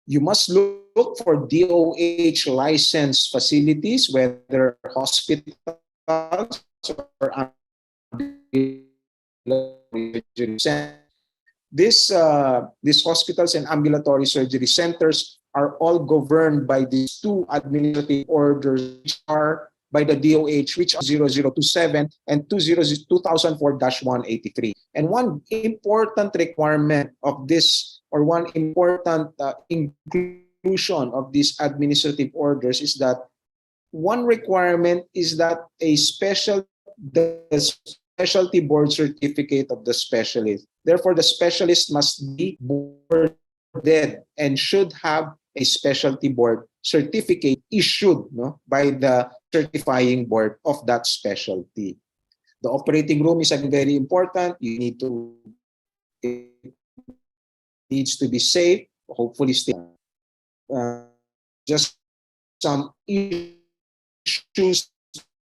G: You must look for DOH licensed facilities, whether hospitals or these hospitals and ambulatory surgery centers are all governed by these two administrative orders, which are by the DOH, which are 0027 and 2004-183. And one important requirement of this, or one important inclusion of these administrative orders, is that one requirement is that the specialty board certificate of the specialist. Therefore, the specialist must be boarded and should have a specialty board certificate issued by the certifying board of that specialty. The operating room is very important. It needs to be safe, hopefully stable. Just some issues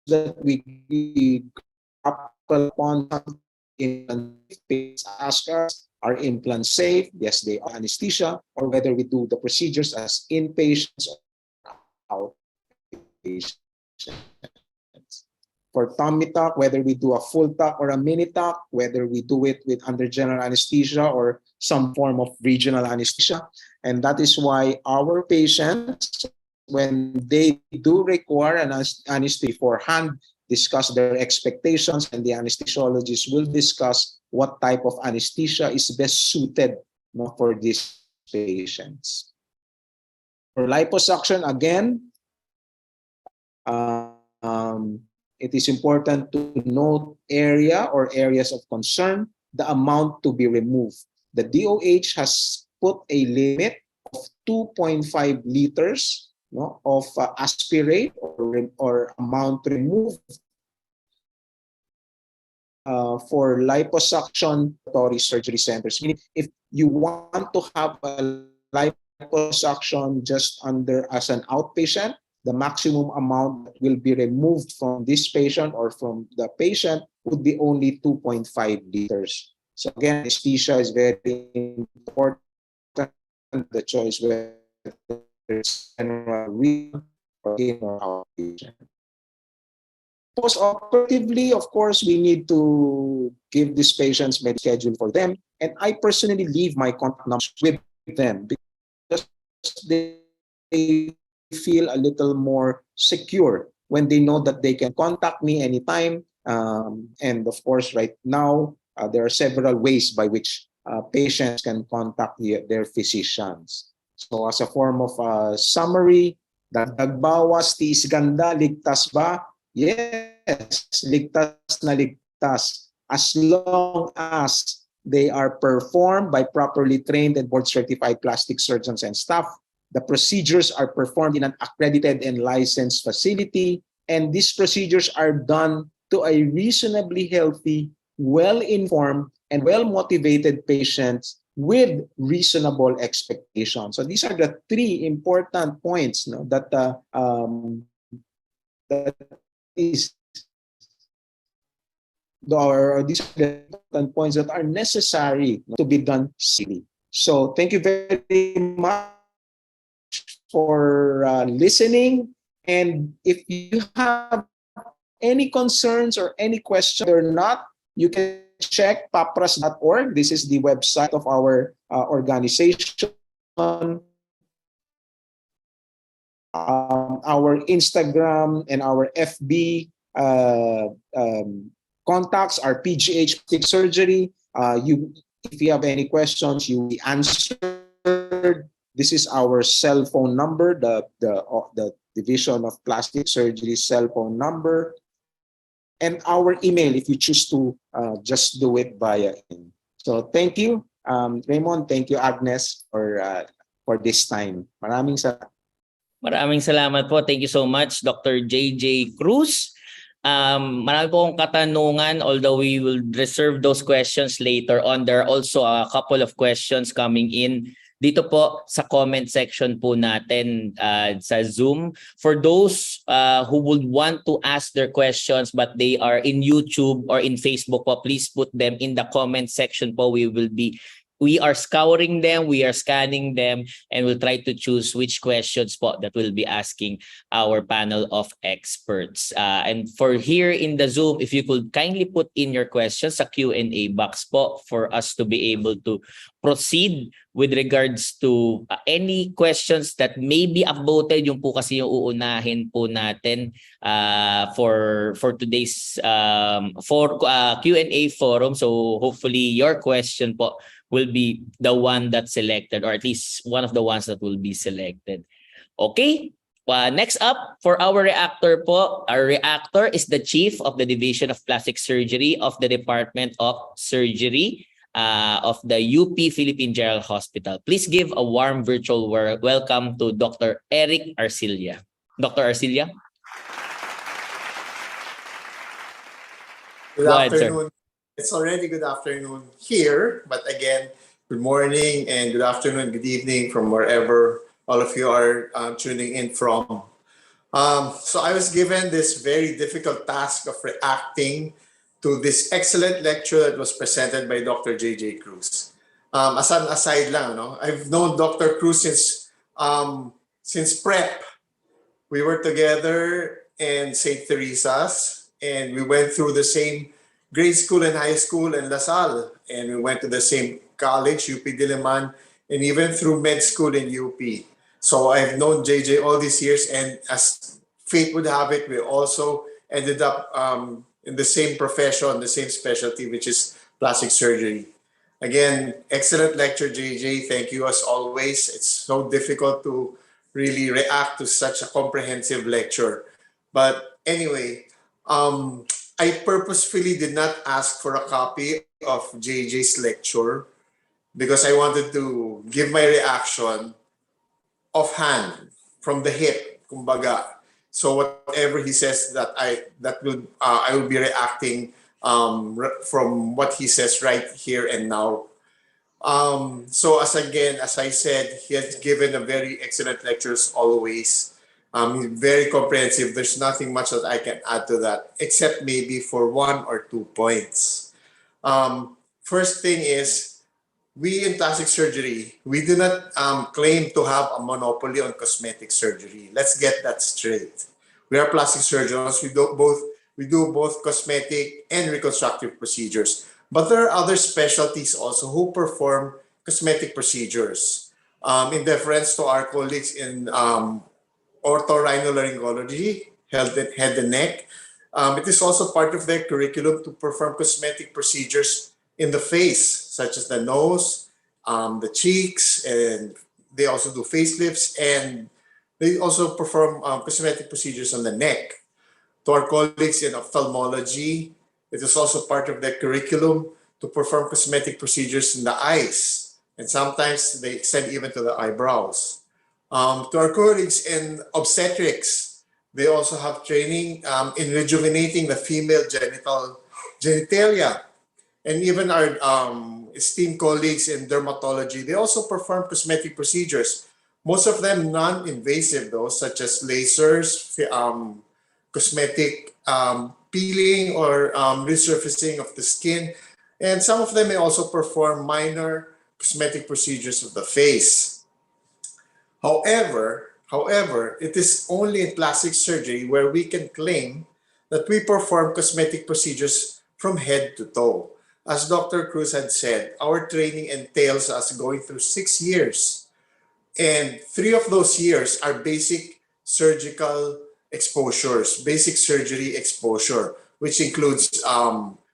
G: that we grapple upon in ask us, are implants safe? Yes, they are. Anesthesia, or whether we do the procedures as inpatients or outpatients. For tummy tuck, whether we do a full tuck or a mini tuck, whether we do it with under general anesthesia or some form of regional anesthesia. And that is why our patients, when they do require an anesthesia beforehand, discuss their expectations, and the anesthesiologist will discuss what type of anesthesia is best suited for these patients. For liposuction, again, it is important to note area or areas of concern, the amount to be removed. The DOH has put a limit of 2.5 liters of aspirate or amount removed for liposuction surgery centers. Meaning, if you want to have a liposuction just as an outpatient, the maximum amount that will be removed from this patient or from the patient would be only 2.5 liters. So again, anesthesia is very important. The choice whether it's general or in or outpatient. Post-operatively, of course, we need to give these patients medical schedule for them. And I personally leave my contact numbers with them because they feel a little more secure when they know that they can contact me anytime. And of course, right now, there are several ways by which patients can contact their physicians. So as a form of summary, Dagdag-Bawas, Tiis-Ganda, Ligtas ba? Yes, ligtas na ligtas. As long as they are performed by properly trained and board-certified plastic surgeons and staff, the procedures are performed in an accredited and licensed facility, and these procedures are done to a reasonably healthy, well-informed, and well-motivated patients with reasonable expectations. So these are the three important points that these are the important points that are necessary to be done safely. So thank you very much for listening. And if you have any concerns or any questions or not, you can check papras.org. This is the website of our organization. Our Instagram and our FB contacts are PGH Plastic Surgery. If you have any questions, you will be answered. This is our cell phone number, the Division of Plastic Surgery cell phone number, and our email if you choose to just do it via email. So thank you, Raymond. Thank you, Agnes, for this time. Maraming salamat.
A: Maraming salamat po. Thank you so much, Dr. JJ Cruz. Marami po akong katanungan, although we will reserve those questions later on. There are also a couple of questions coming in dito po sa comment section po natin sa Zoom. For those who would want to ask their questions but they are in YouTube or in Facebook po, please put them in the comment section po. We will be we are scouring them, we are scanning them, and we'll try to choose which questions po that we'll be asking our panel of experts. And for here in the Zoom, if you could kindly put in your questions sa Q&A box po for us to be able to proceed with regards to any questions that may be upvoted. Yung po kasi yung uunahin po natin for today's Q&A forum. So hopefully your question po will be the one that's selected, or at least one of the ones that will be selected. Okay? Next up, for our reactor po, our reactor is the Chief of the Division of Plastic Surgery of the Department of Surgery of the UP Philippine General Hospital. Please give a warm virtual welcome to Dr. Eric Arcilla. Dr. Arcilla?
H: Good
A: Go ahead, sir.
H: afternoon. It's already good afternoon here, but again, good morning and good afternoon, good evening from wherever all of you are tuning in from. So I was given this very difficult task of reacting to this excellent lecture that was presented by Dr. J.J. Cruz. As an aside lang, no? I've known Dr. Cruz since prep. We were together in St. Teresa's, and we went through the same grade school and high school in La Salle, and we went to the same college, UP Diliman, and even through med school in UP. So I've known JJ all these years, and as fate would have it, we also ended up in the same profession, the same specialty, which is plastic surgery. Again, excellent lecture, JJ. Thank you as always. It's so difficult to really react to such a comprehensive lecture. But anyway, I purposefully did not ask for a copy of JJ's lecture because I wanted to give my reaction offhand, from the hip, kumbaga. So whatever he says I will be reacting from what he says right here and now. So as I said, he has given a very excellent lecture as always. Very comprehensive. There's nothing much that I can add to that, except maybe for 1 or 2 points. First thing is, we in plastic surgery, we do not claim to have a monopoly on cosmetic surgery. Let's get that straight. We are plastic surgeons. We do both cosmetic and reconstructive procedures. But there are other specialties also who perform cosmetic procedures. In deference to our colleagues in otorhinolaryngology, head and neck. It is also part of their curriculum to perform cosmetic procedures in the face, such as the nose, the cheeks, and they also do facelifts, and they also perform cosmetic procedures on the neck. To our colleagues in ophthalmology, it is also part of their curriculum to perform cosmetic procedures in the eyes, and sometimes they extend even to the eyebrows. To our colleagues in obstetrics, they also have training in rejuvenating the female genitalia. And even our esteemed colleagues in dermatology, they also perform cosmetic procedures. Most of them non-invasive though, such as lasers, cosmetic peeling or resurfacing of the skin. And some of them may also perform minor cosmetic procedures of the face. However, it is only in plastic surgery where we can claim that we perform cosmetic procedures from head to toe. As Dr. Cruz had said, our training entails us going through 6 years. And 3 of those years are basic surgical exposures, basic surgery exposure, which includes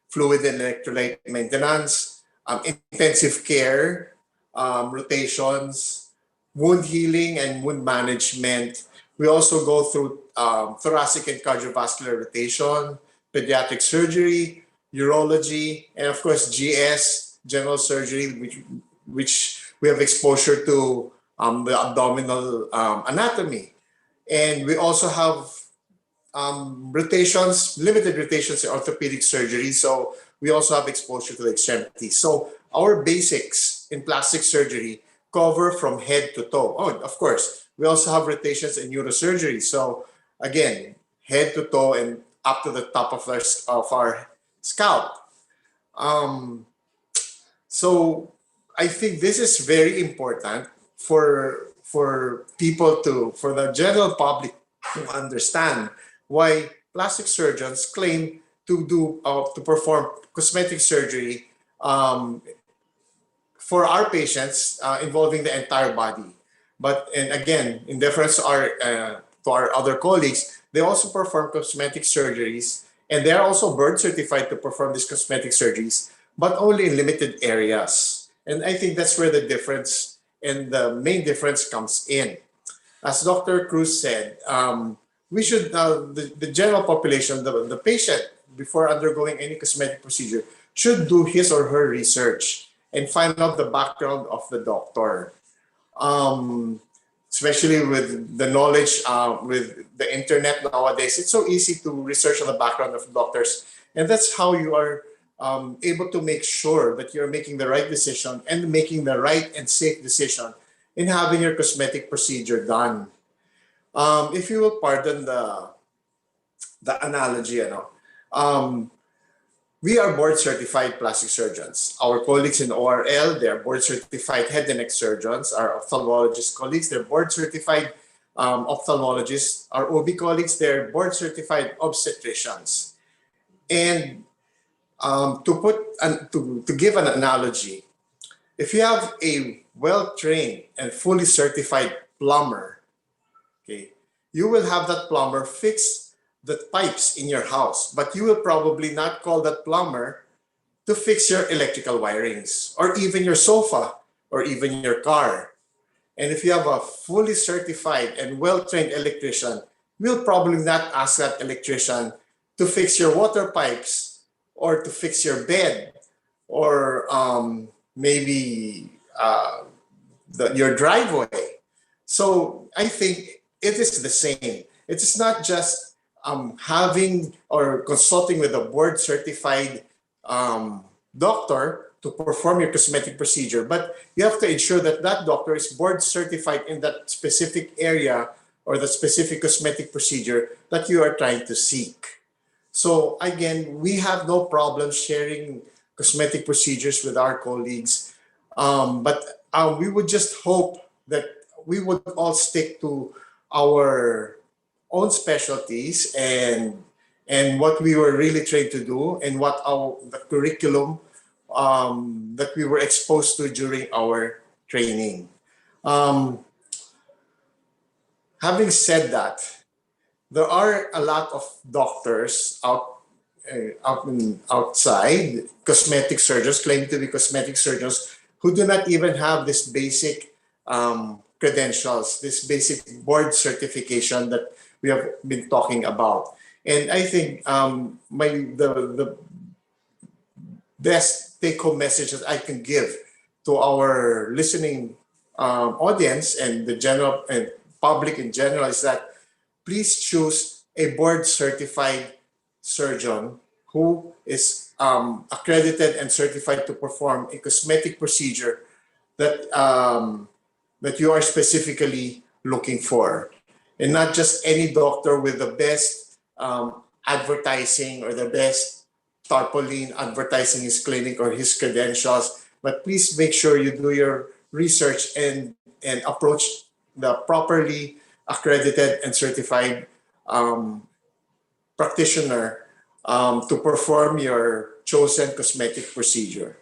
H: fluid and electrolyte maintenance, intensive care, rotations, wound healing and wound management. We also go through thoracic and cardiovascular rotation, pediatric surgery, urology, and of course GS, general surgery, which we have exposure to the abdominal anatomy. And we also have rotations, limited rotations in orthopedic surgery. So we also have exposure to the extremities. So our basics in plastic surgery cover from head to toe. Oh, of course, we also have rotations in neurosurgery. So again, head to toe and up to the top of our scalp. So I think this is very important for people to, for the general public to understand why plastic surgeons claim to perform cosmetic surgery for our patients involving the entire body. But and again, in deference to our other colleagues, they also perform cosmetic surgeries, and they are also board certified to perform these cosmetic surgeries, but only in limited areas. And I think that's where the difference and the main difference comes in. As Dr. Cruz said, we should the general population, the patient, before undergoing any cosmetic procedure, should do his or her research and find out the background of the doctor. Especially with the knowledge with the internet nowadays, it's so easy to research on the background of doctors, and that's how you are able to make sure that you're making the right decision and making the right and safe decision in having your cosmetic procedure done. If you will pardon the analogy, we are board certified plastic surgeons. Our colleagues in ORL, they're board certified head and neck surgeons. Our ophthalmologist colleagues, they're board certified ophthalmologists. Our OB colleagues, they're board certified obstetricians. And to give an analogy, if you have a well-trained and fully certified plumber, okay, you will have that plumber fix the pipes in your house, but you will probably not call that plumber to fix your electrical wirings or even your sofa or even your car. And if you have a fully certified and well-trained electrician, you'll probably not ask that electrician to fix your water pipes or to fix your bed or maybe your driveway. So I think it is the same. It is not just having or consulting with a board certified doctor to perform your cosmetic procedure, but you have to ensure that that doctor is board certified in that specific area or the specific cosmetic procedure that you are trying to seek. So again, we have no problem sharing cosmetic procedures with our colleagues, but we would just hope that we would all stick to our own specialties and what we were really trained to do and what the curriculum that we were exposed to during our training. Having said that, there are a lot of doctors outside, cosmetic surgeons, claiming to be cosmetic surgeons, who do not even have this basic credentials, this basic board certification that we have been talking about. And I think the best take-home message that I can give to our listening audience and the general and public in general is that please choose a board certified surgeon who is accredited and certified to perform a cosmetic procedure that that you are specifically looking for, and not just any doctor with the best advertising or the best tarpaulin advertising his clinic or his credentials. But please make sure you do your research and approach the properly accredited and certified practitioner to perform your chosen cosmetic procedure.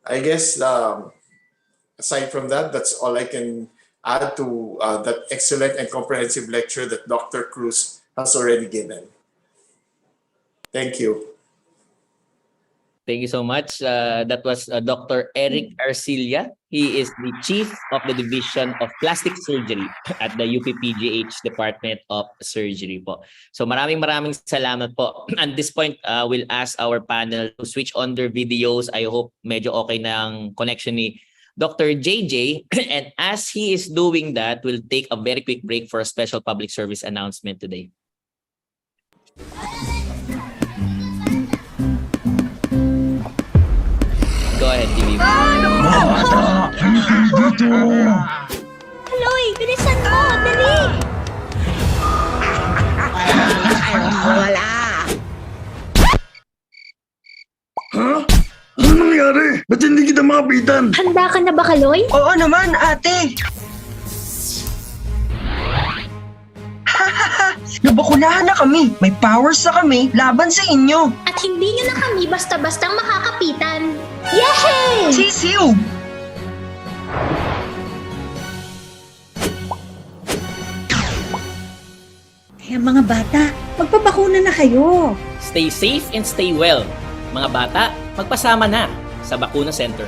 H: I guess aside from that, that's all I can add to that excellent and comprehensive lecture that Dr. Cruz has already given. Thank you.
A: Thank you so much. That was Dr. Eric Arcilla. He is the Chief of the Division of Plastic Surgery at the UPPGH Department of Surgery po. So maraming salamat po. At this point, we'll ask our panel to switch on their videos. I hope medyo okay na ang connection ni Dr. JJ. And as he is doing that, we'll take a very quick break for a special public service announcement today. Go ahead, TV.
I: Chloe, bilisan mo! Dali!
J: Wala! Huh? Ano nangyari? nangyari? Ba't hindi kita makapitan?
I: Handa ka na ba, Kaloy?
K: Oo naman, ate. Nabakunahan na kami. May powers na kami laban sa inyo.
I: At hindi nyo na kami basta-bastang makakapitan. Yay!
K: Sisiw!
F: Kaya mga bata, magpabakuna na kayo.
A: Stay safe and stay well. Mga bata, magpasama na sa Bakuna Center.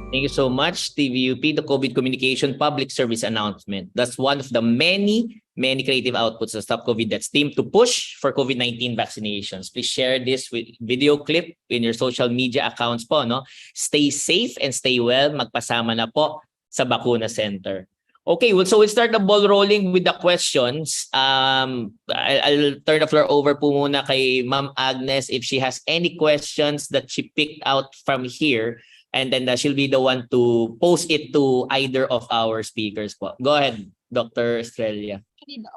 A: Thank you so much, TVUP, the COVID Communication Public Service Announcement. That's one of the many creative outputs of Stop COVID That's team to push for COVID-19 vaccinations. Please share this with video clip in your social media accounts po. No? Stay safe and stay well. Magpasama na po sa Bakuna Center. Okay, well, so we'll start the ball rolling with the questions. I'll turn the floor over po muna kay Ma'am Agnes if she has any questions that she picked out from here. And then she'll be the one to post it to either of our speakers po. Go ahead, Dr. Estrella.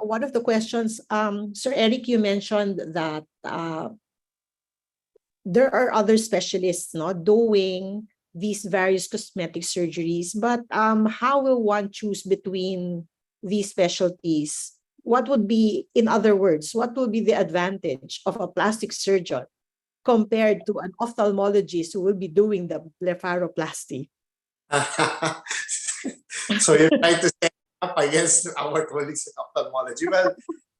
B: One of the questions, Sir Eric, you mentioned that there are other specialists doing these various cosmetic surgeries, but how will one choose between these specialties? What would be, in other words, what will be the advantage of a plastic surgeon compared to an ophthalmologist who will be doing the blepharoplasty?
H: So you're trying to set up against our colleagues in ophthalmology. Well,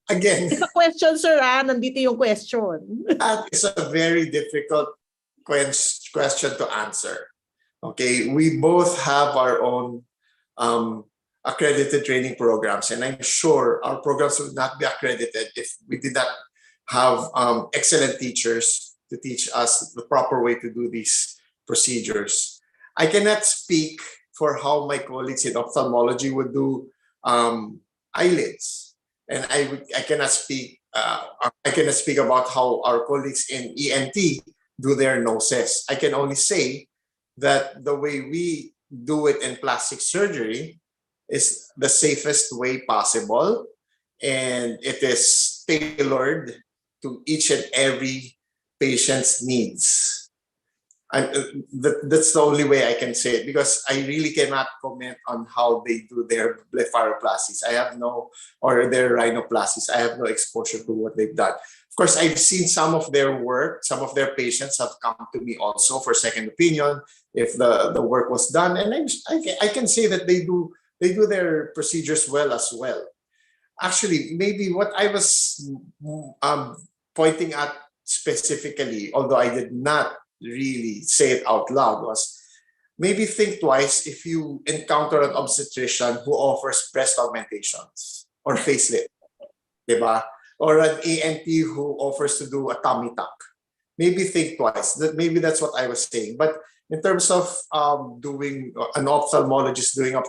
H: again,
B: It's a question, sir. Nandito yung question.
H: that is a very difficult question to answer. Okay, we both have our own accredited training programs, and I'm sure our programs would not be accredited if we did not have excellent teachers to teach us the proper way to do these procedures. I cannot speak for how my colleagues in ophthalmology would do eyelids, and I cannot speak about how our colleagues in ENT do their noses. I can only say that the way we do it in plastic surgery is the safest way possible, and it is tailored to each and every patient's needs. That's the only way I can say it, because I really cannot comment on how they do their blepharoplasties. Or their rhinoplasties. I have no exposure to what they've done. Of course, I've seen some of their work. Some of their patients have come to me also for second opinion if the work was done, and I can say that they do their procedures well as well. Actually, maybe what I was pointing at specifically, although I did not really say it out loud, was maybe think twice if you encounter an obstetrician who offers breast augmentations or facelift, diba? Or an ENT who offers to do a tummy tuck. Maybe think twice. Maybe that's what I was saying. But in terms of doing an ophthalmologist doing an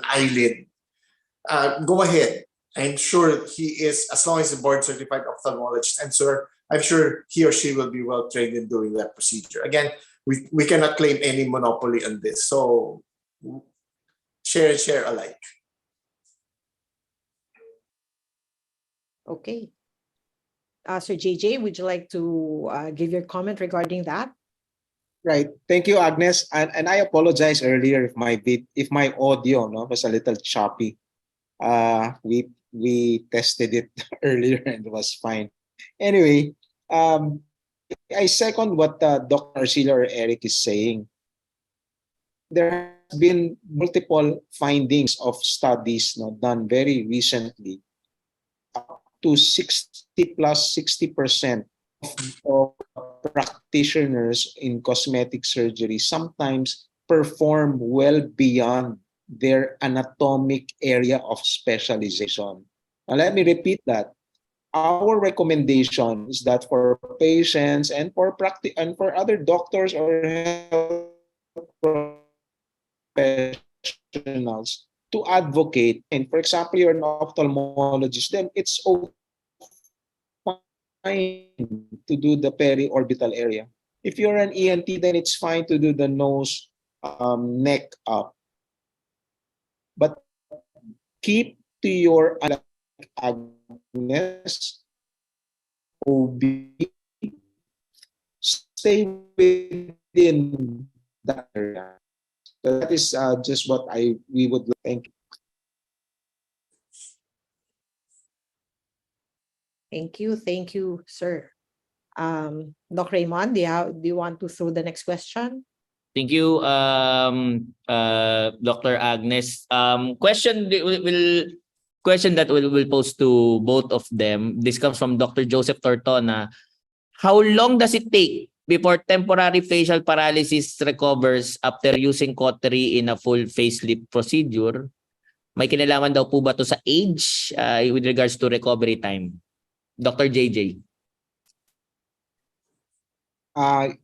H: eyelid, go ahead. I'm sure he is, as long as he's a board certified ophthalmologist, and sir, I'm sure he or she will be well trained in doing that procedure. Again, we cannot claim any monopoly on this. So share and share alike.
B: Okay. Sir JJ, would you like to give your comment regarding that?
G: Right. Thank you, Agnes. And I apologize earlier if my audio was a little choppy. We tested it earlier and it was fine. Anyway, I second what Dr. Arcila or Eric is saying. There have been multiple findings of studies done very recently. Up to 60% of practitioners in cosmetic surgery sometimes perform well beyond their anatomic area of specialization. Now, let me repeat that. Our recommendation is that for patients and for other doctors or health professionals to advocate, and for example, you're an ophthalmologist, then it's fine to do the periorbital area. If you're an ENT, then it's fine to do the nose, neck up. But keep to your Agnes, OB, stay within that area. So that is just what we would think.
B: Thank you, sir. Doc Raymond, do you want to throw the next question?
A: Thank you, Dr. Agnes. Question that will pose to both of them. This comes from Dr. Joseph Tortona. How long does it take before temporary facial paralysis recovers after using cautery in a full facelift procedure? May kinalaman daw po ba to sa age with regards to recovery time? Dr. JJ.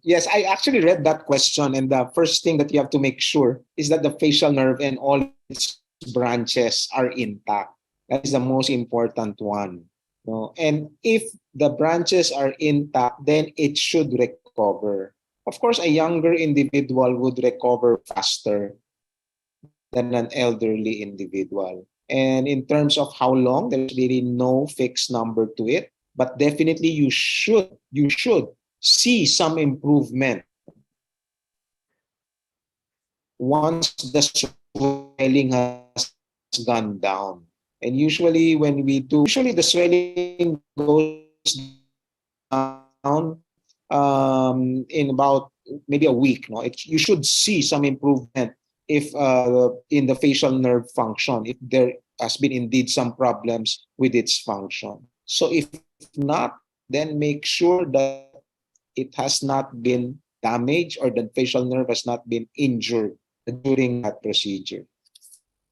G: Yes, I actually read that question, and the first thing that you have to make sure is that the facial nerve and all its branches are intact. That is the most important one. No? And if the branches are intact, then it should recover. Of course, a younger individual would recover faster than an elderly individual. And in terms of how long, there's really no fixed number to it. But definitely you should see some improvement once the swelling has gone down. And usually the swelling goes down in about maybe a week. No, you should see some improvement if in the facial nerve function, if there has been indeed some problems with its function. So if not, then make sure that it has not been damaged or the facial nerve has not been injured during that procedure.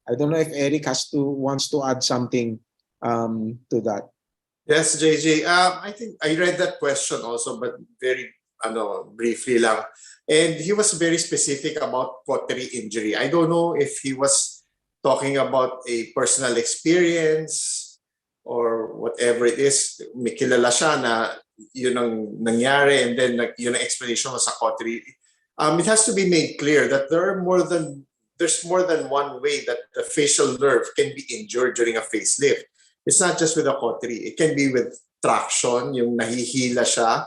G: I don't know if Eric wants to add something to that.
H: Yes, JJ. I think I read that question also, but very briefly lang. And he was very specific about cautery injury. I don't know if he was talking about a personal experience or whatever it is. May kilala siya na yun ang nangyari, and then yun ang explanation sa cautery. It has to be made clear that there's more than one way that the facial nerve can be injured during a facelift. It's not just with a cautery. It can be with traction, yung nahihila siya,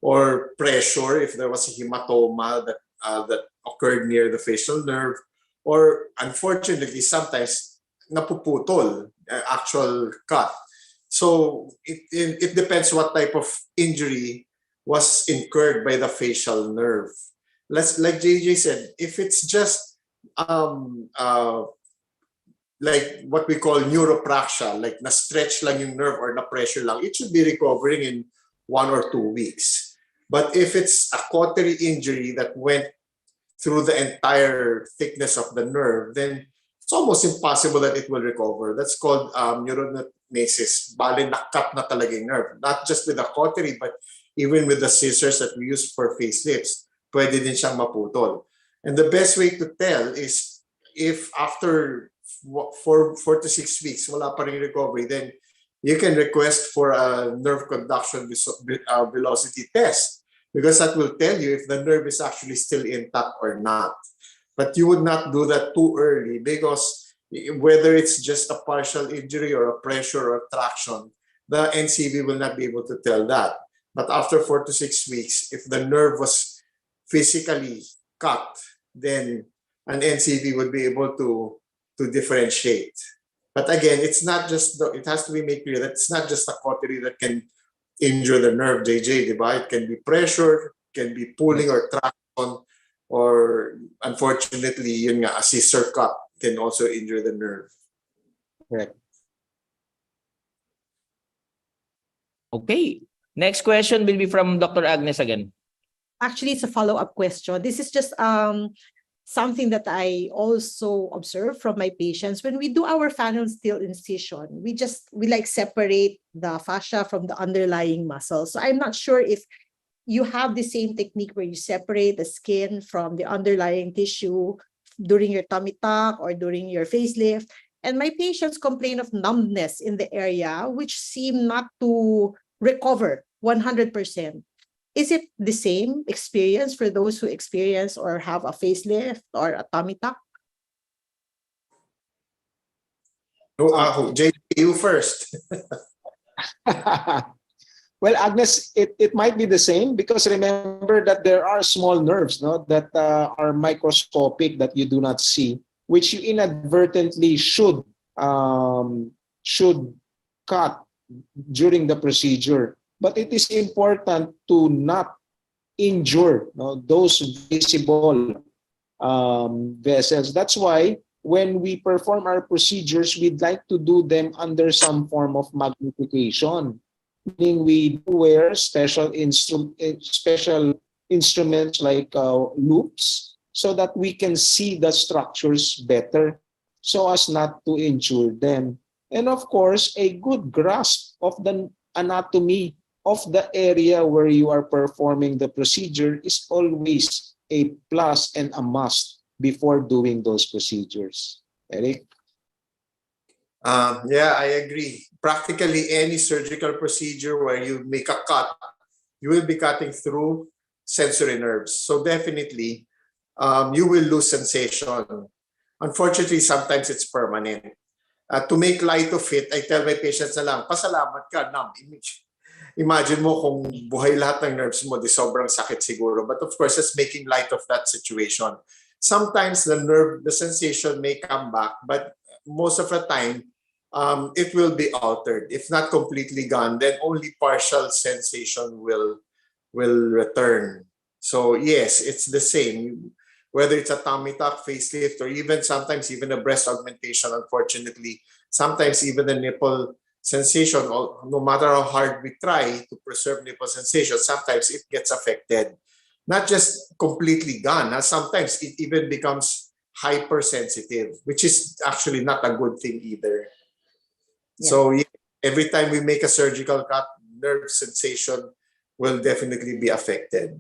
H: or pressure if there was a hematoma that occurred near the facial nerve, or unfortunately sometimes napuputol, actual cut. So it depends what type of injury was incurred by the facial nerve. Like JJ said, if it's just like what we call neuropraxia, like na-stretch lang yung nerve or na-pressure lang, it should be recovering in 1 or 2 weeks. But if it's a cautery injury that went through the entire thickness of the nerve, then it's almost impossible that it will recover. That's called neuronesis. Bale, nakat na talaga yung nerve. Not just with a cautery, but even with the scissors that we use for facelifts, pwede din siyang maputol. And the best way to tell is if after 4 to 6 weeks, wala pa ring recovery, then you can request for a nerve conduction velocity test, because that will tell you if the nerve is actually still intact or not. But you would not do that too early, because whether it's just a partial injury or a pressure or traction, the NCV will not be able to tell that. But after 4 to 6 weeks, if the nerve was physically cut, then an NCV would be able to differentiate. But again, it's not just it has to be made clear that it's not just a cautery that can injure the nerve, JJ, diba? It can be pressure, can be pulling or traction, or unfortunately, yun nga, a scissor cut can also injure the nerve.
G: Correct.
A: Okay. Next question will be from Dr. Agnes again.
B: Actually, it's a follow-up question. This is just something that I also observe from my patients. When we do our phanon steel incision, we like separate the fascia from the underlying muscle. So I'm not sure if you have the same technique where you separate the skin from the underlying tissue during your tummy tuck or during your facelift. And my patients complain of numbness in the area, which seem not to recover 100%. Is it the same experience for those who experience or have a facelift or a tummy tuck?
H: No, JJ, you first.
G: Well, Agnes, it might be the same because remember that there are small nerves, no, that are microscopic that you do not see, which you inadvertently should cut during the procedure. But it is important to not injure, no, those visible vessels. That's why when we perform our procedures, we'd like to do them under some form of magnification. Meaning we wear special instruments like loops so that we can see the structures better so as not to injure them. And of course, a good grasp of the anatomy of the area where you are performing the procedure is always a plus and a must before doing those procedures. Eric?
H: Yeah, I agree. Practically any surgical procedure where you make a cut, you will be cutting through sensory nerves. So definitely, you will lose sensation. Unfortunately, sometimes it's permanent. To make light of it, I tell my patients na lang, pasalamat ka, numb image. Imagine mo kung buhay lahat ng nerves mo, di sobrang sakit siguro. But of course, it's making light of that situation. Sometimes the sensation may come back, but most of the time, it will be altered. If not completely gone, then only partial sensation will return. So yes, it's the same. Whether it's a tummy tuck, facelift, or even sometimes even a breast augmentation, unfortunately, sometimes even the nipple sensation, no matter how hard we try to preserve nipple sensation, sometimes it gets affected. Not just completely gone, sometimes it even becomes hypersensitive, which is actually not a good thing either.
B: Yeah.
H: So yeah, every time we make a surgical cut, nerve sensation will definitely be affected.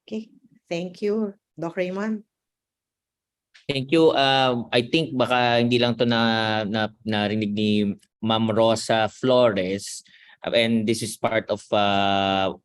B: Okay. Thank you, Doc Raymond.
A: Thank you. I think baka hindi lang to narinig ni Ma'am Rosa Flores. And this is part of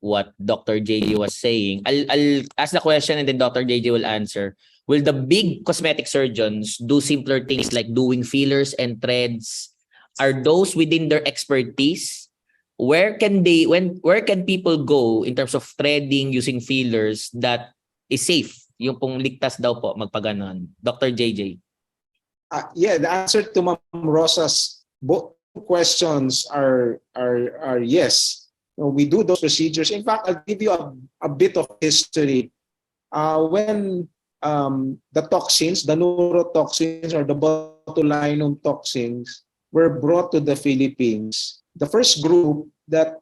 A: what Dr. JJ was saying. I'll ask the question and then Dr. JJ will answer. Will the big cosmetic surgeons do simpler things like doing fillers and threads? Are those within their expertise? Where can people go in terms of threading using fillers that is safe? Yung pong ligtas daw po magpaganon. Dr. JJ.
G: Yeah, the answer to Ma'am Rosa's both questions are yes. We do those procedures. In fact, I'll give you a bit of history. When the toxins, the neurotoxins or the botulinum toxins were brought to the Philippines, the first group that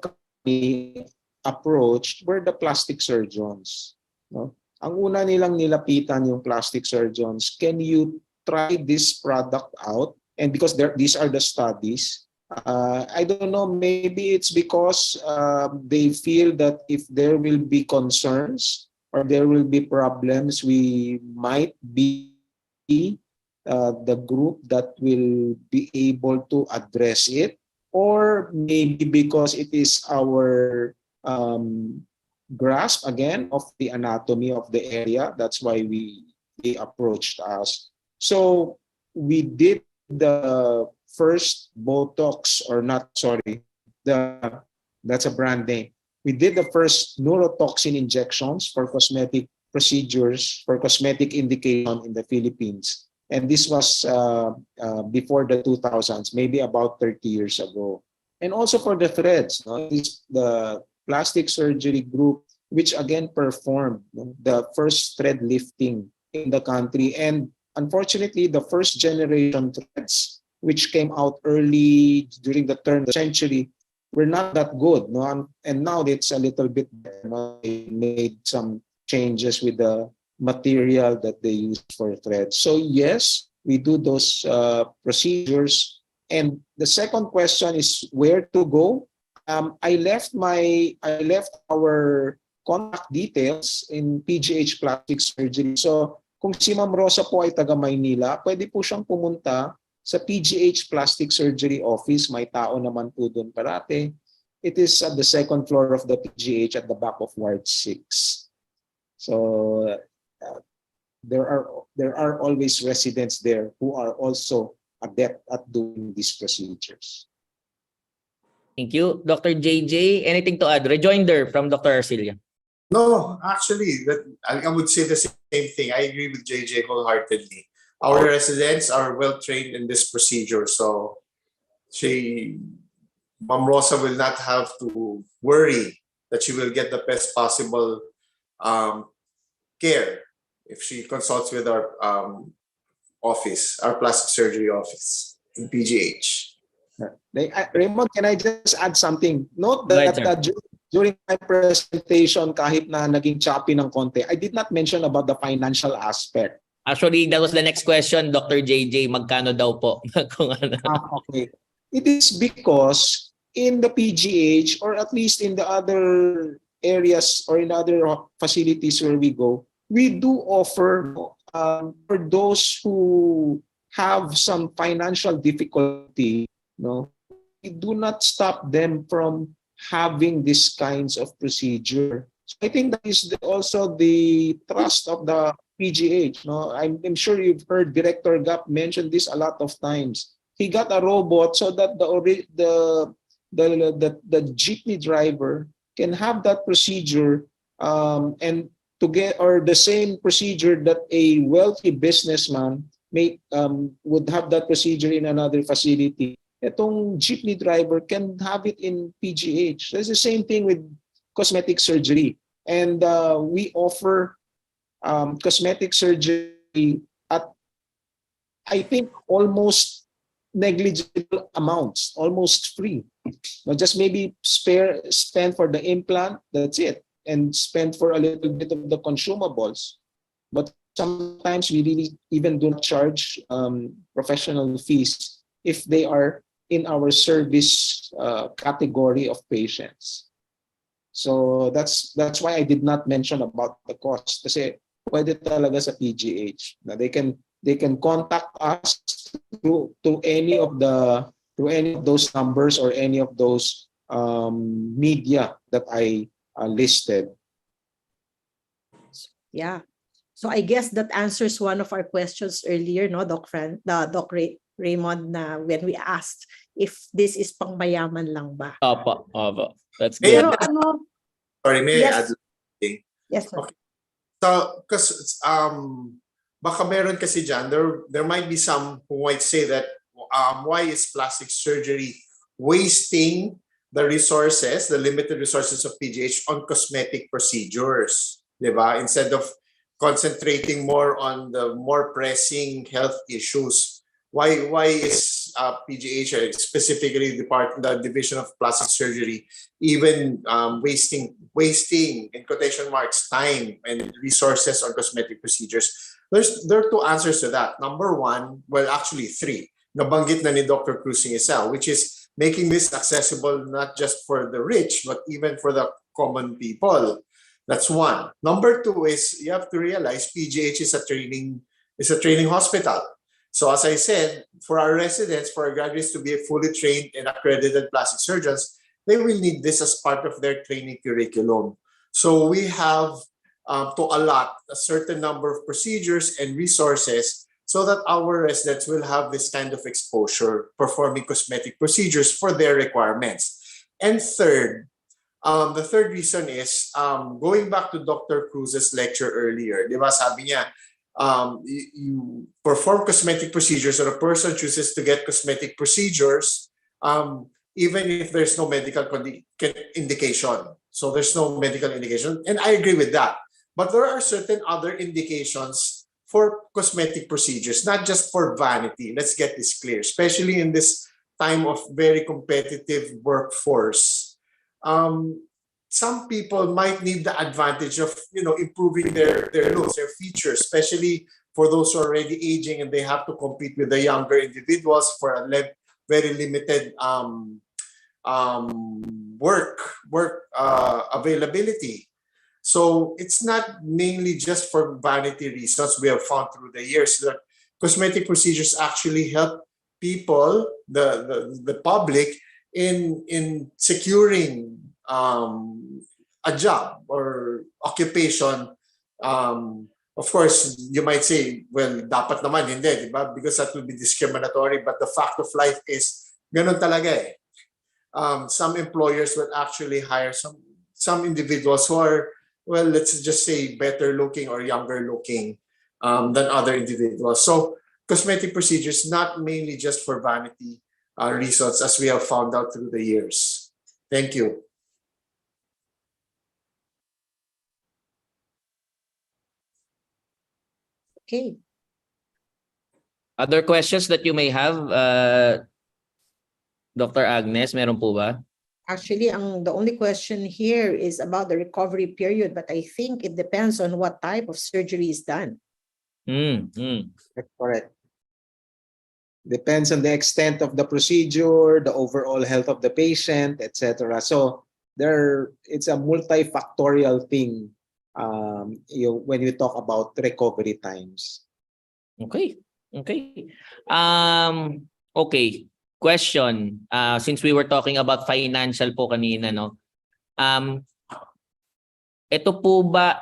G: company approached were the plastic surgeons. No? Ang una nilang nilapitan yung plastic surgeons, can you try this product out? And because these are the studies, I don't know, maybe it's because they feel that if there will be concerns or there will be problems, we might be the group that will be able to address it. Or maybe because it is our grasp again of the anatomy of the area, that's why they approached us. So we did the first Botox, or not, sorry, that's a brand name. We did the first neurotoxin injections for cosmetic procedures, for cosmetic indication in the Philippines. And this was before the 2000s, maybe about 30 years ago. And also for the threads, no? The plastic surgery group, which again performed the first thread lifting in the country. And unfortunately, the first generation threads, which came out early during the turn of the century, were not that good. No? And now it's a little bit better. No? They made some changes with the material that they use for threads. So yes, we do those procedures. And the second question is where to go. I left our contact details in PGH Plastic Surgery. So kung si Ma'am Rosa po ay taga Maynila, pwede po siyang pumunta sa PGH Plastic Surgery Office. May tao naman po doon parate. It is at the second floor of the PGH at the back of Ward 6. So there are always residents there who are also adept at doing these procedures.
A: Thank you. Dr. JJ, anything to add? Rejoinder from Dr. Arcilia.
H: No, actually, I would say the same thing. I agree with JJ wholeheartedly. Our residents are well trained in this procedure, so Ma'am Rosa will not have to worry that she will get the best possible care if she consults with our office, our plastic surgery office in PGH.
G: Raymond, can I just add something? Note
A: Go ahead,
G: that
A: sir.
G: during my presentation, kahit na naging choppy ng konti, I did not mention about the financial aspect.
A: Actually, that was the next question, Dr. JJ. Magkano daw po? Kung ano.
G: Okay. It is because in the PGH, or at least in the other areas or in other facilities where we go, we do offer for those who have some financial difficulty, we do not stop them from having these kinds of procedure. So I think that is also the trust of the PGH. I'm sure you've heard Director Gap mention this a lot of times. He got a robot so that the jeepney driver can have that procedure and to get, or the same procedure that a wealthy businessman would have that procedure in another facility. Itong jeepney driver can have it in PGH. It's the same thing with cosmetic surgery. And we offer cosmetic surgery at, I think, almost negligible amounts, almost free. Just maybe spend for the implant, that's it, and spend for a little bit of the consumables. But sometimes we really even don't charge professional fees if they are in our service category of patients. So that's why I did not mention about the cost. Kasi pwede talaga sa PGH. Now they can contact us through any of those numbers or any of those media that I listed.
B: Yeah. So I guess that answers one of our questions earlier, no, Doc Raymond, na when we asked if this is pangmayaman lang ba.
A: Opo. That's good.
B: Pero ano,
H: Sorry, may I
B: yes.
H: add something?
B: Yes, sir.
H: Okay. So, because baka meron kasi dyan, there might be some who might say that why is plastic surgery wasting the resources, the limited resources of PGH on cosmetic procedures, diba? Instead of concentrating more on the more pressing health issues. Why is PGH, specifically the Division of Plastic Surgery, even wasting in quotation marks time and resources on cosmetic procedures? There are two answers to that. Number one, well, actually three. Nabanggit na ni Dr. Cruz isa, which is making this accessible not just for the rich, but even for the common people. That's one. Number two is you have to realize PGH is a training hospital. So as I said, for our residents, for our graduates to be fully trained and accredited plastic surgeons, they will need this as part of their training curriculum. So we have to allot a certain number of procedures and resources so that our residents will have this kind of exposure performing cosmetic procedures for their requirements. And third, the third reason is going back to Dr. Cruz's lecture earlier. Di ba sabi niya, you perform cosmetic procedures, or a person chooses to get cosmetic procedures even if there's no medical indication. So there's no medical indication, and I agree with that. But there are certain other indications for cosmetic procedures, not just for vanity. Let's get this clear, especially in this time of very competitive workforce. Some people might need the advantage of improving their looks, their features, especially for those who are already aging and they have to compete with the younger individuals for a very limited work availability. So it's not mainly just for vanity reasons. We have found through the years that cosmetic procedures actually help people, the public, in securing a job or occupation. Of course, you might say, well, dapat naman hindi, di ba? Because that would be discriminatory. But the fact of life is, ganun talaga eh. some employers will actually hire some individuals who are, well, let's just say better looking or younger looking than other individuals. So cosmetic procedures not mainly just for vanity reasons, as we have found out through the years. Thank you.
B: Okay.
A: Other questions that you may have, Dr. Agnes, meron po ba?
B: Actually, the only question here is about the recovery period, but I think it depends on what type of surgery is done.
G: That's correct. Depends on the extent of the procedure, the overall health of the patient, etc. So it's a multifactorial thing when you talk about recovery times.
A: Okay. Okay. Okay. Question. Since we were talking about financial po kanina, no? Ito po ba,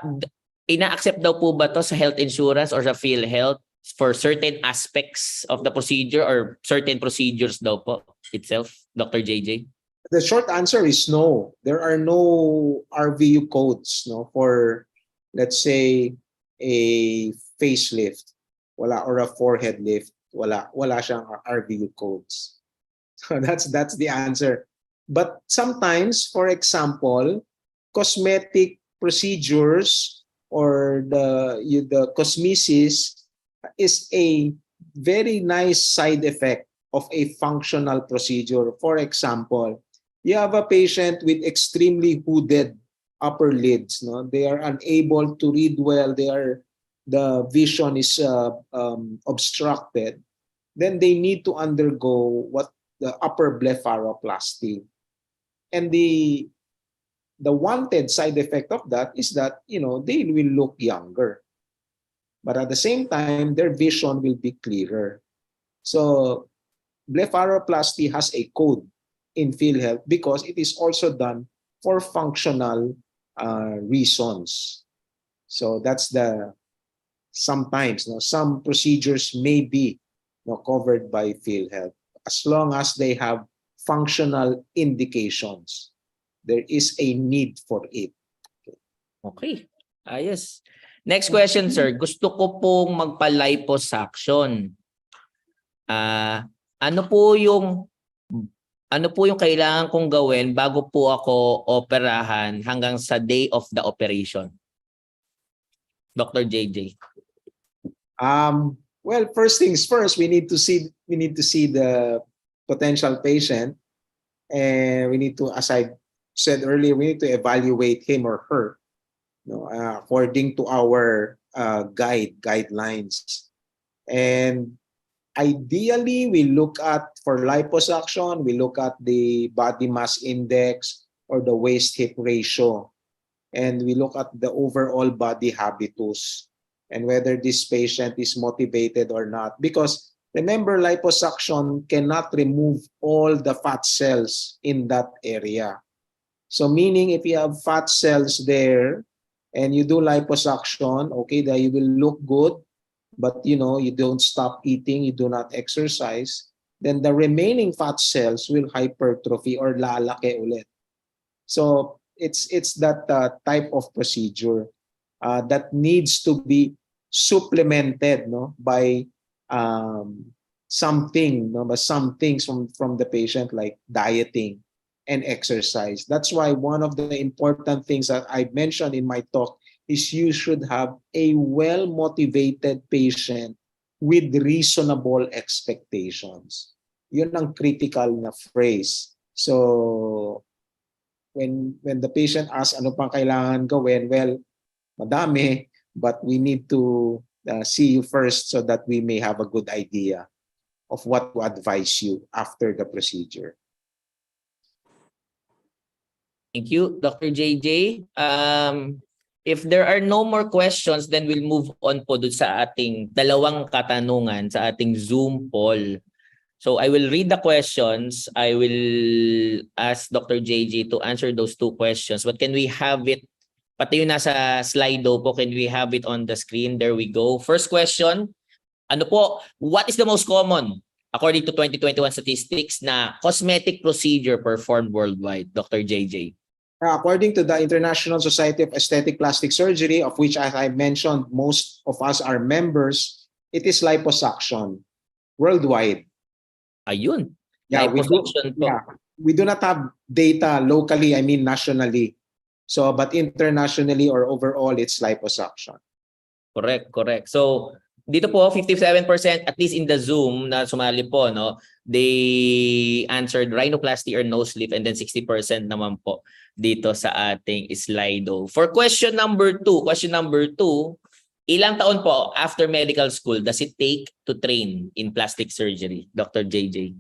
A: ina-accept daw po ba to sa health insurance or sa PhilHealth for certain aspects of the procedure or certain procedures daw po itself, Dr. JJ?
G: The short answer is no. There are no RVU codes, no, for, let's say, a facelift, wala, or a forehead lift, wala siyang RVU codes. So that's the answer. But sometimes, for example, cosmetic procedures or the cosmesis is a very nice side effect of a functional procedure. For example, you have a patient with extremely hooded upper lids. No, they are unable to read well. The vision is obstructed. Then they need to undergo the upper blepharoplasty, and the wanted side effect of that is that they will look younger, but at the same time their vision will be clearer. So blepharoplasty has a code in PhilHealth because it is also done for functional reasons. So that's sometimes some procedures may be covered by PhilHealth as long as they have functional indications. There is a need for it.
A: Okay. Ayos. Next question, sir. Gusto ko pong magpa-liposuction. Ano po yung kailangan kong gawin bago po ako operahan hanggang sa day of the operation? Dr. JJ.
G: Well, first things first, we need to see the potential patient, and we need to, as I said earlier, we need to evaluate him or her according to our guidelines. And ideally, we look at, for liposuction, we look at the body mass index or the waist-hip ratio, and we look at the overall body habitus and whether this patient is motivated or not. Because remember, liposuction cannot remove all the fat cells in that area. So meaning if you have fat cells there and you do liposuction, okay, that you will look good, but you don't stop eating, you do not exercise, then the remaining fat cells will hypertrophy or lalaki ulit. So it's that type of procedure that needs to be supplemented by some things from the patient, like dieting and exercise. That's why one of the important things that I mentioned in my talk is you should have a well-motivated patient with reasonable expectations. Yun ang critical na phrase. So when the patient asks ano pang kailangan gawin, well, madami, but we need to see you first so that we may have a good idea of what to advise you after the procedure.
A: Thank you, Dr. JJ. If there are no more questions, then we'll move on po dun sa ating dalawang katanungan sa ating Zoom poll. So I will read the questions. I will ask Dr. JJ to answer those two questions. But can we have it, pati yung nasa slide po, can we have it on the screen? There we go. First question, what is the most common according to 2021 statistics na cosmetic procedure performed worldwide, Dr. JJ?
G: According to the International Society of Aesthetic Plastic Surgery, of which, as I mentioned, most of us are members, it is liposuction worldwide.
A: Ayun.
G: Yeah,
A: Liposuction po.
G: we do not have data locally, I mean nationally. So, but internationally or overall, it's liposuction.
A: Correct. So, dito po 57% at least in the Zoom na sumali po, no, they answered rhinoplasty or nose lift, and then 60% naman po dito sa ating Slido. For question number 2, ilang taon po after medical school does it take to train in plastic surgery, Dr. JJ?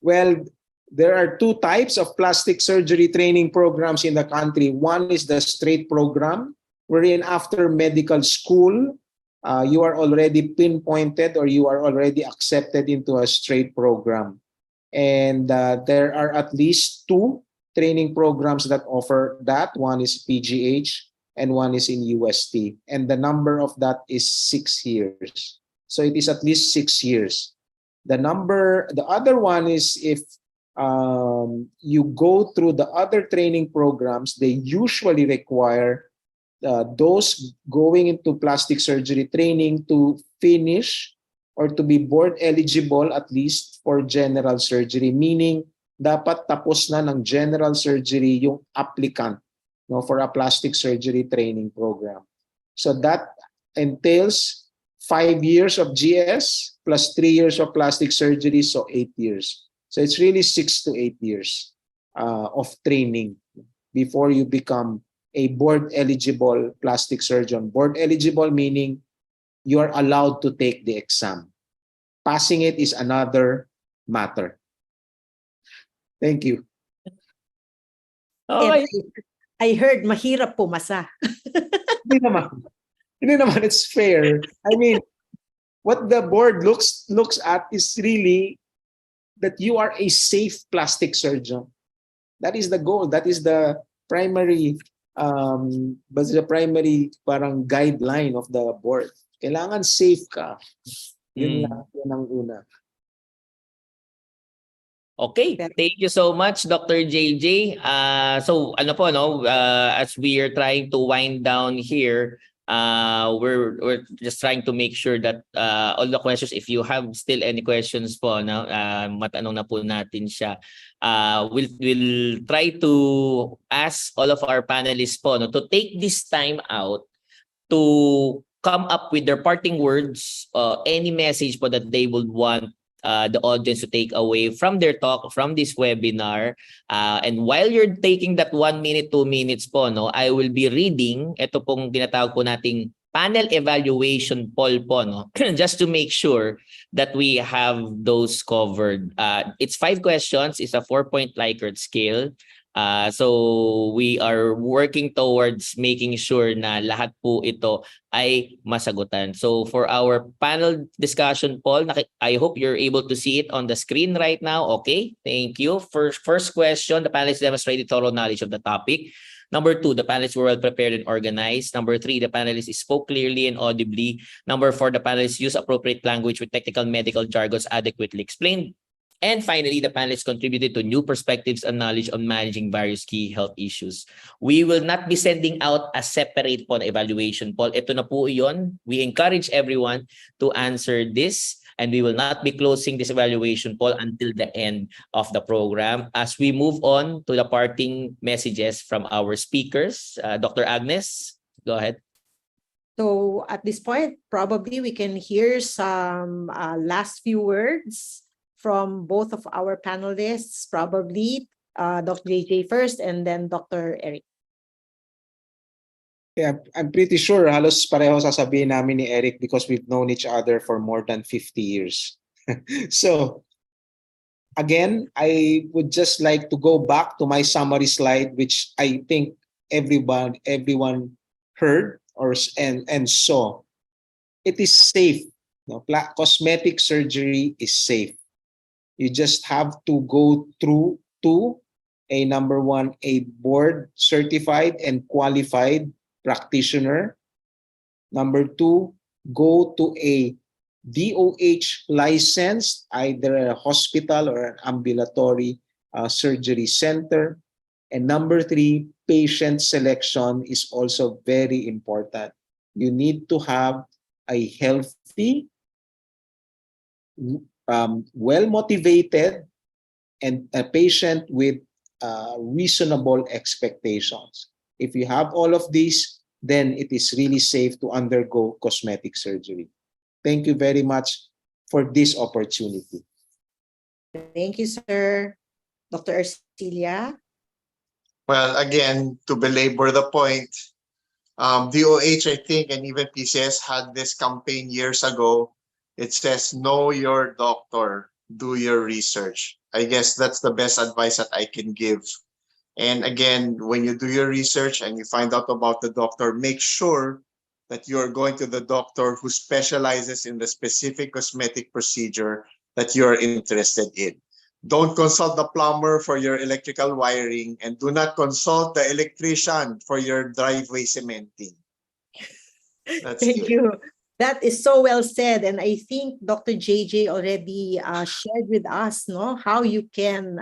G: Well, there are two types of plastic surgery training programs in the country. One is the straight program, wherein after medical school, you are already pinpointed or you are already accepted into a straight program. And there are at least two training programs that offer that. One is PGH and one is in UST. And the number of that is 6 years. So it is at least 6 years. The other one is if you go through the other training programs, they usually require those going into plastic surgery training to finish or to be board eligible at least for general surgery, meaning dapat tapos na ng general surgery yung applicant, no, for a plastic surgery training program. So that entails 5 years of GS plus 3 years of plastic surgery, so 8 years. So it's really 6 to 8 years of training before you become a board-eligible plastic surgeon. Board-eligible meaning you are allowed to take the exam. Passing it is another matter. Thank you.
A: Okay.
B: I heard mahirap pumasa.
G: Hindi naman, it's fair. I mean, what the board looks at is really that you are a safe plastic surgeon. That is the goal. That is the primary parang guideline of the board. Kailangan safe ka. Yun lang, yun ang una.
A: Okay, thank you so much, Dr. JJ. So ano po, no, as we are trying to wind down here, we're just trying to make sure that all the questions, if you have still any questions po, no, matanong na po natin siya. We'll try to ask all of our panelists po, no, to take this time out to come up with their parting words, any message po that they would want the audience to take away from their talk, from this webinar. And while you're taking that 1 minute, 2 minutes po, no, I will be reading ito pong tinatawag po nating panel evaluation poll po, no, just to make sure that we have those covered. It's 5 questions. It's a 4-point Likert scale. So we are working towards making sure na lahat po ito ay masagutan. So for our panel discussion poll, I hope you're able to see it on the screen right now. Okay, thank you. First question, the panelists demonstrated thorough knowledge of the topic. Number 2, the panelists were well prepared and organized. Number 3, the panelists spoke clearly and audibly. Number 4, the panelists used appropriate language with technical medical jargons adequately explained. And finally, the panelists contributed to new perspectives and knowledge on managing various key health issues. We will not be sending out a separate po na evaluation poll. Ito na po yun. We encourage everyone to answer this, and we will not be closing this evaluation poll until the end of the program. As we move on to the parting messages from our speakers, Dr. Agnes, go ahead.
B: So at this point, probably we can hear some last few words from both of our panelists, probably Dr. JJ first and then Dr. Eric.
G: Yeah, I'm pretty sure halos pareho sasabihin namin ni Eric because we've known each other for more than 50 years. So, again, I would just like to go back to my summary slide, which I think everyone heard and saw. It is safe. No, cosmetic surgery is safe. You just have to go through to number 1, a board certified and qualified practitioner. Number 2, go to a DOH licensed, either a hospital or an ambulatory surgery center. And number 3, patient selection is also very important. You need to have a healthy, well-motivated, and a patient with reasonable expectations. If you have all of these, then it is really safe to undergo cosmetic surgery. Thank you very much for this opportunity.
B: Thank you, sir. Dr. Arcilia?
H: Well, again, to belabor the point, DOH, I think, and even PCS had this campaign years ago. It says, know your doctor, do your research. I guess that's the best advice that I can give. And again, when you do your research and you find out about the doctor, make sure that you're going to the doctor who specializes in the specific cosmetic procedure that you're interested in. Don't consult the plumber for your electrical wiring, and do not consult the electrician for your driveway cementing. That's
B: Thank
H: it.
B: you. That is so well said. And I think Dr. JJ already shared with us, no, how you can,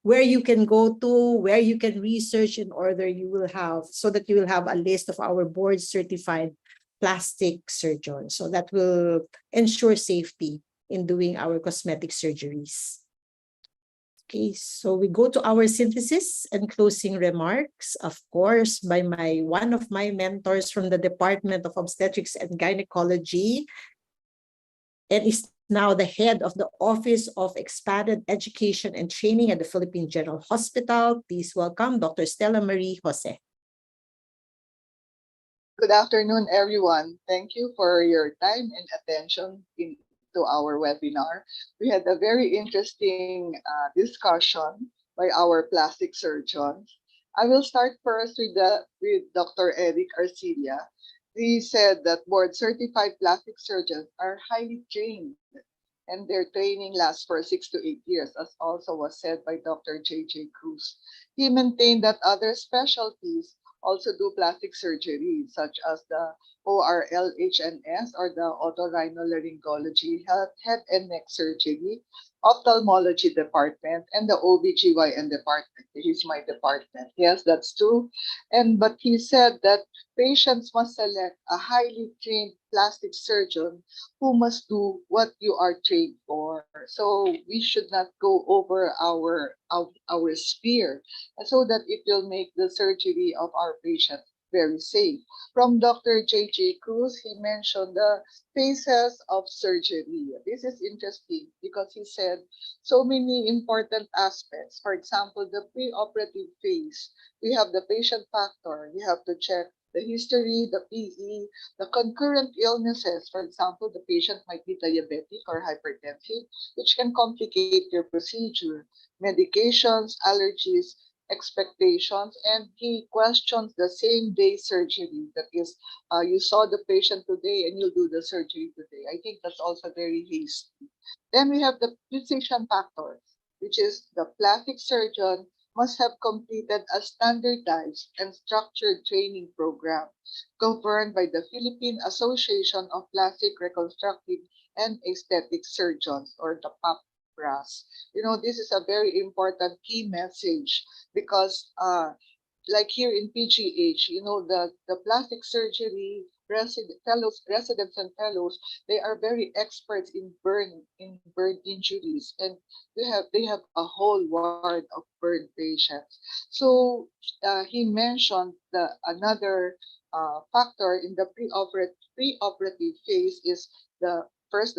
B: where you can go to, where you can research in order you will have, so that you will have a list of our board certified plastic surgeons. So that will ensure safety in doing our cosmetic surgeries. Okay, so we go to our synthesis and closing remarks, of course, by one of my mentors from the Department of Obstetrics and Gynecology, and is now the head of the Office of Expanded Education and Training at the Philippine General Hospital. Please welcome Dr. Stella Marie Jose.
L: Good afternoon, everyone. Thank you for your time and attention to our webinar. We had a very interesting discussion by our plastic surgeons. I will start first with Dr. Eric Arcilia. He said that board-certified plastic surgeons are highly trained, and their training lasts for 6 to 8 years, as also was said by Dr. J.J. Cruz. He maintained that other specialties also do plastic surgery, such as the ORLHNS, or the otorhinolaryngology, head and neck surgery, ophthalmology department, and the OBGYN department. This is my department. Yes, that's true. But he said that patients must select a highly trained plastic surgeon who must do what you are trained for. So we should not go over our sphere, so that it will make the surgery of our patients very safe. From Dr. J.J. Cruz, he mentioned the phases of surgery. This is interesting because he said so many important aspects. For example, the preoperative phase, we have the patient factor. We have to check the history, the PE, the concurrent illnesses. For example, the patient might be diabetic or hypertensive, which can complicate your procedure. Medications, allergies, expectations, and he questions the same day surgery. That is, you saw the patient today and you'll do the surgery today. I think that's also very hasty. Then we have the precision factors, which is the plastic surgeon must have completed a standardized and structured training program governed by the Philippine Association of Plastic Reconstructive and Aesthetic Surgeons, or the PAPRAS. This is a very important key message because like here in PGH, the plastic surgery residents and fellows, they are very experts in burn injuries, and they have a whole ward of burn patients. So he mentioned another factor in the preoperative phase is the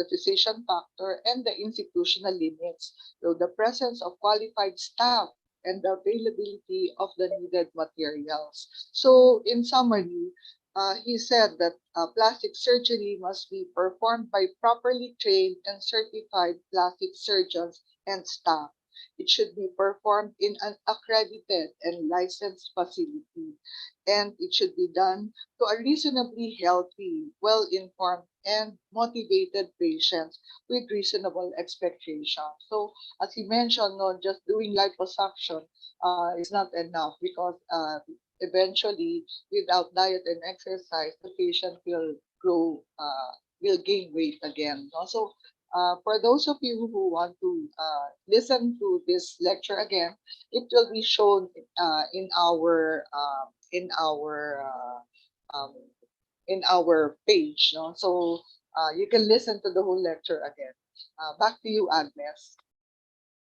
L: physician factor and the institutional limits. So the presence of qualified staff and the availability of the needed materials. So in summary, he said that plastic surgery must be performed by properly trained and certified plastic surgeons and staff. It should be performed in an accredited and licensed facility, and it should be done to a reasonably healthy, well-informed, and motivated patients with reasonable expectations. So, as he mentioned, just doing liposuction is not enough because eventually, without diet and exercise, the patient will grow will gain weight again. No? So for those of you who want to listen to this lecture again, it will be shown in our um, in our page. No? So you can listen to the whole lecture again. Back to you, Agnes.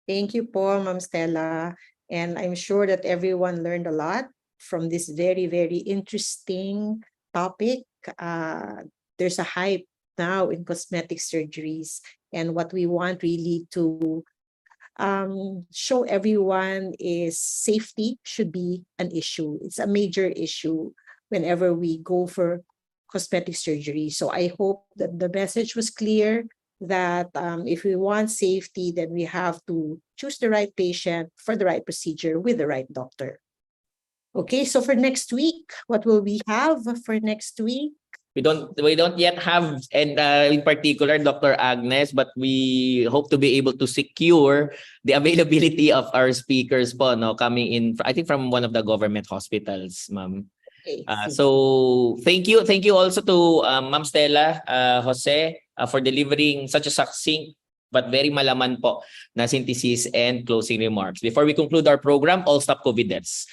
B: Thank you po, Ma'am Stella. And I'm sure that everyone learned a lot from this very, very interesting topic. There's a hype now in cosmetic surgeries. And what we want really to show everyone is safety should be an issue. It's a major issue whenever we go for cosmetic surgery. So I hope that the message was clear that if we want safety, then we have to choose the right patient for the right procedure with the right doctor. Okay, so for next week, what will we have for next week?
A: We don't yet have, and in particular, Dr. Agnes, but we hope to be able to secure the availability of our speakers po, no, coming in, I think from one of the government hospitals, ma'am.
B: Okay,
A: So thank you also to Ma'am Stella, Jose, for delivering such a succinct but very malaman po na synthesis and closing remarks. Before we conclude our program, All Stop COVID Deaths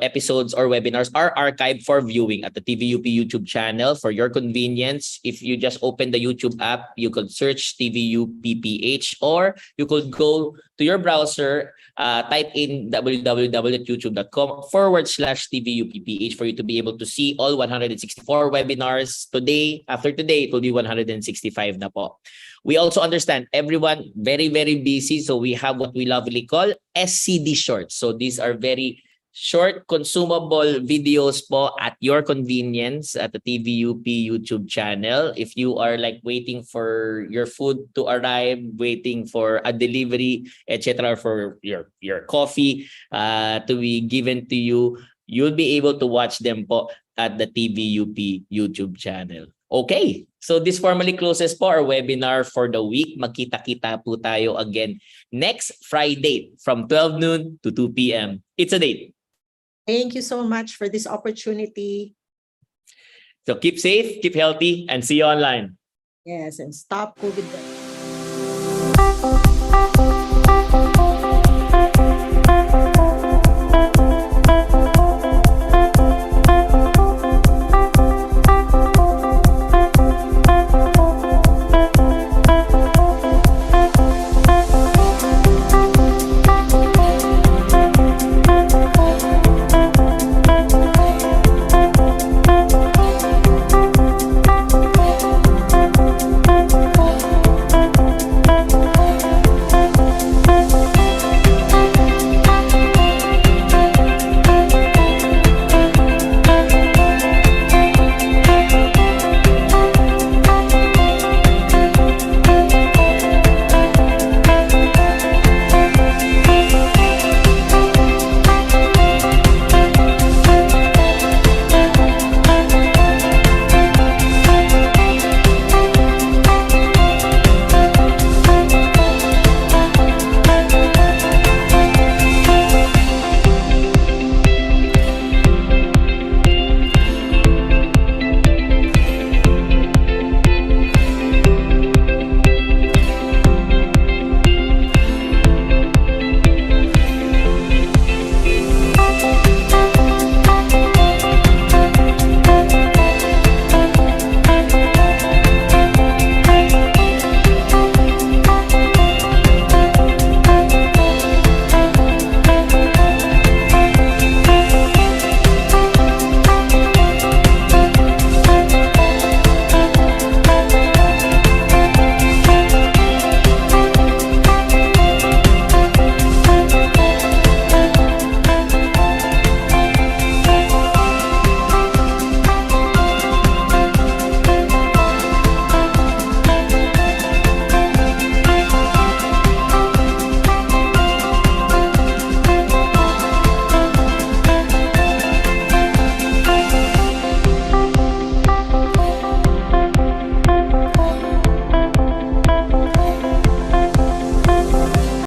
A: episodes or webinars are archived for viewing at the TVUP YouTube channel for your convenience. If you just open the YouTube app, you could search TVUPPH, or you could go to your browser, type in www.youtube.com/TVUPPH for you to be able to see all 164 webinars. After today, it will be 165 na po. We also understand everyone very, very busy. So we have what we lovely call SCD shorts. So these are very short, consumable videos po at your convenience at the TVUP YouTube channel. If you are like waiting for your food to arrive, waiting for a delivery, etc., for your coffee to be given to you, you'll be able to watch them po at the TVUP YouTube channel. Okay, so this formally closes po our webinar for the week. Magkita-kita po tayo again next Friday from 12 noon to 2 p.m. It's a date.
B: Thank you so much for this opportunity.
A: So keep safe, keep healthy, and see you online.
B: Yes, and stop COVID.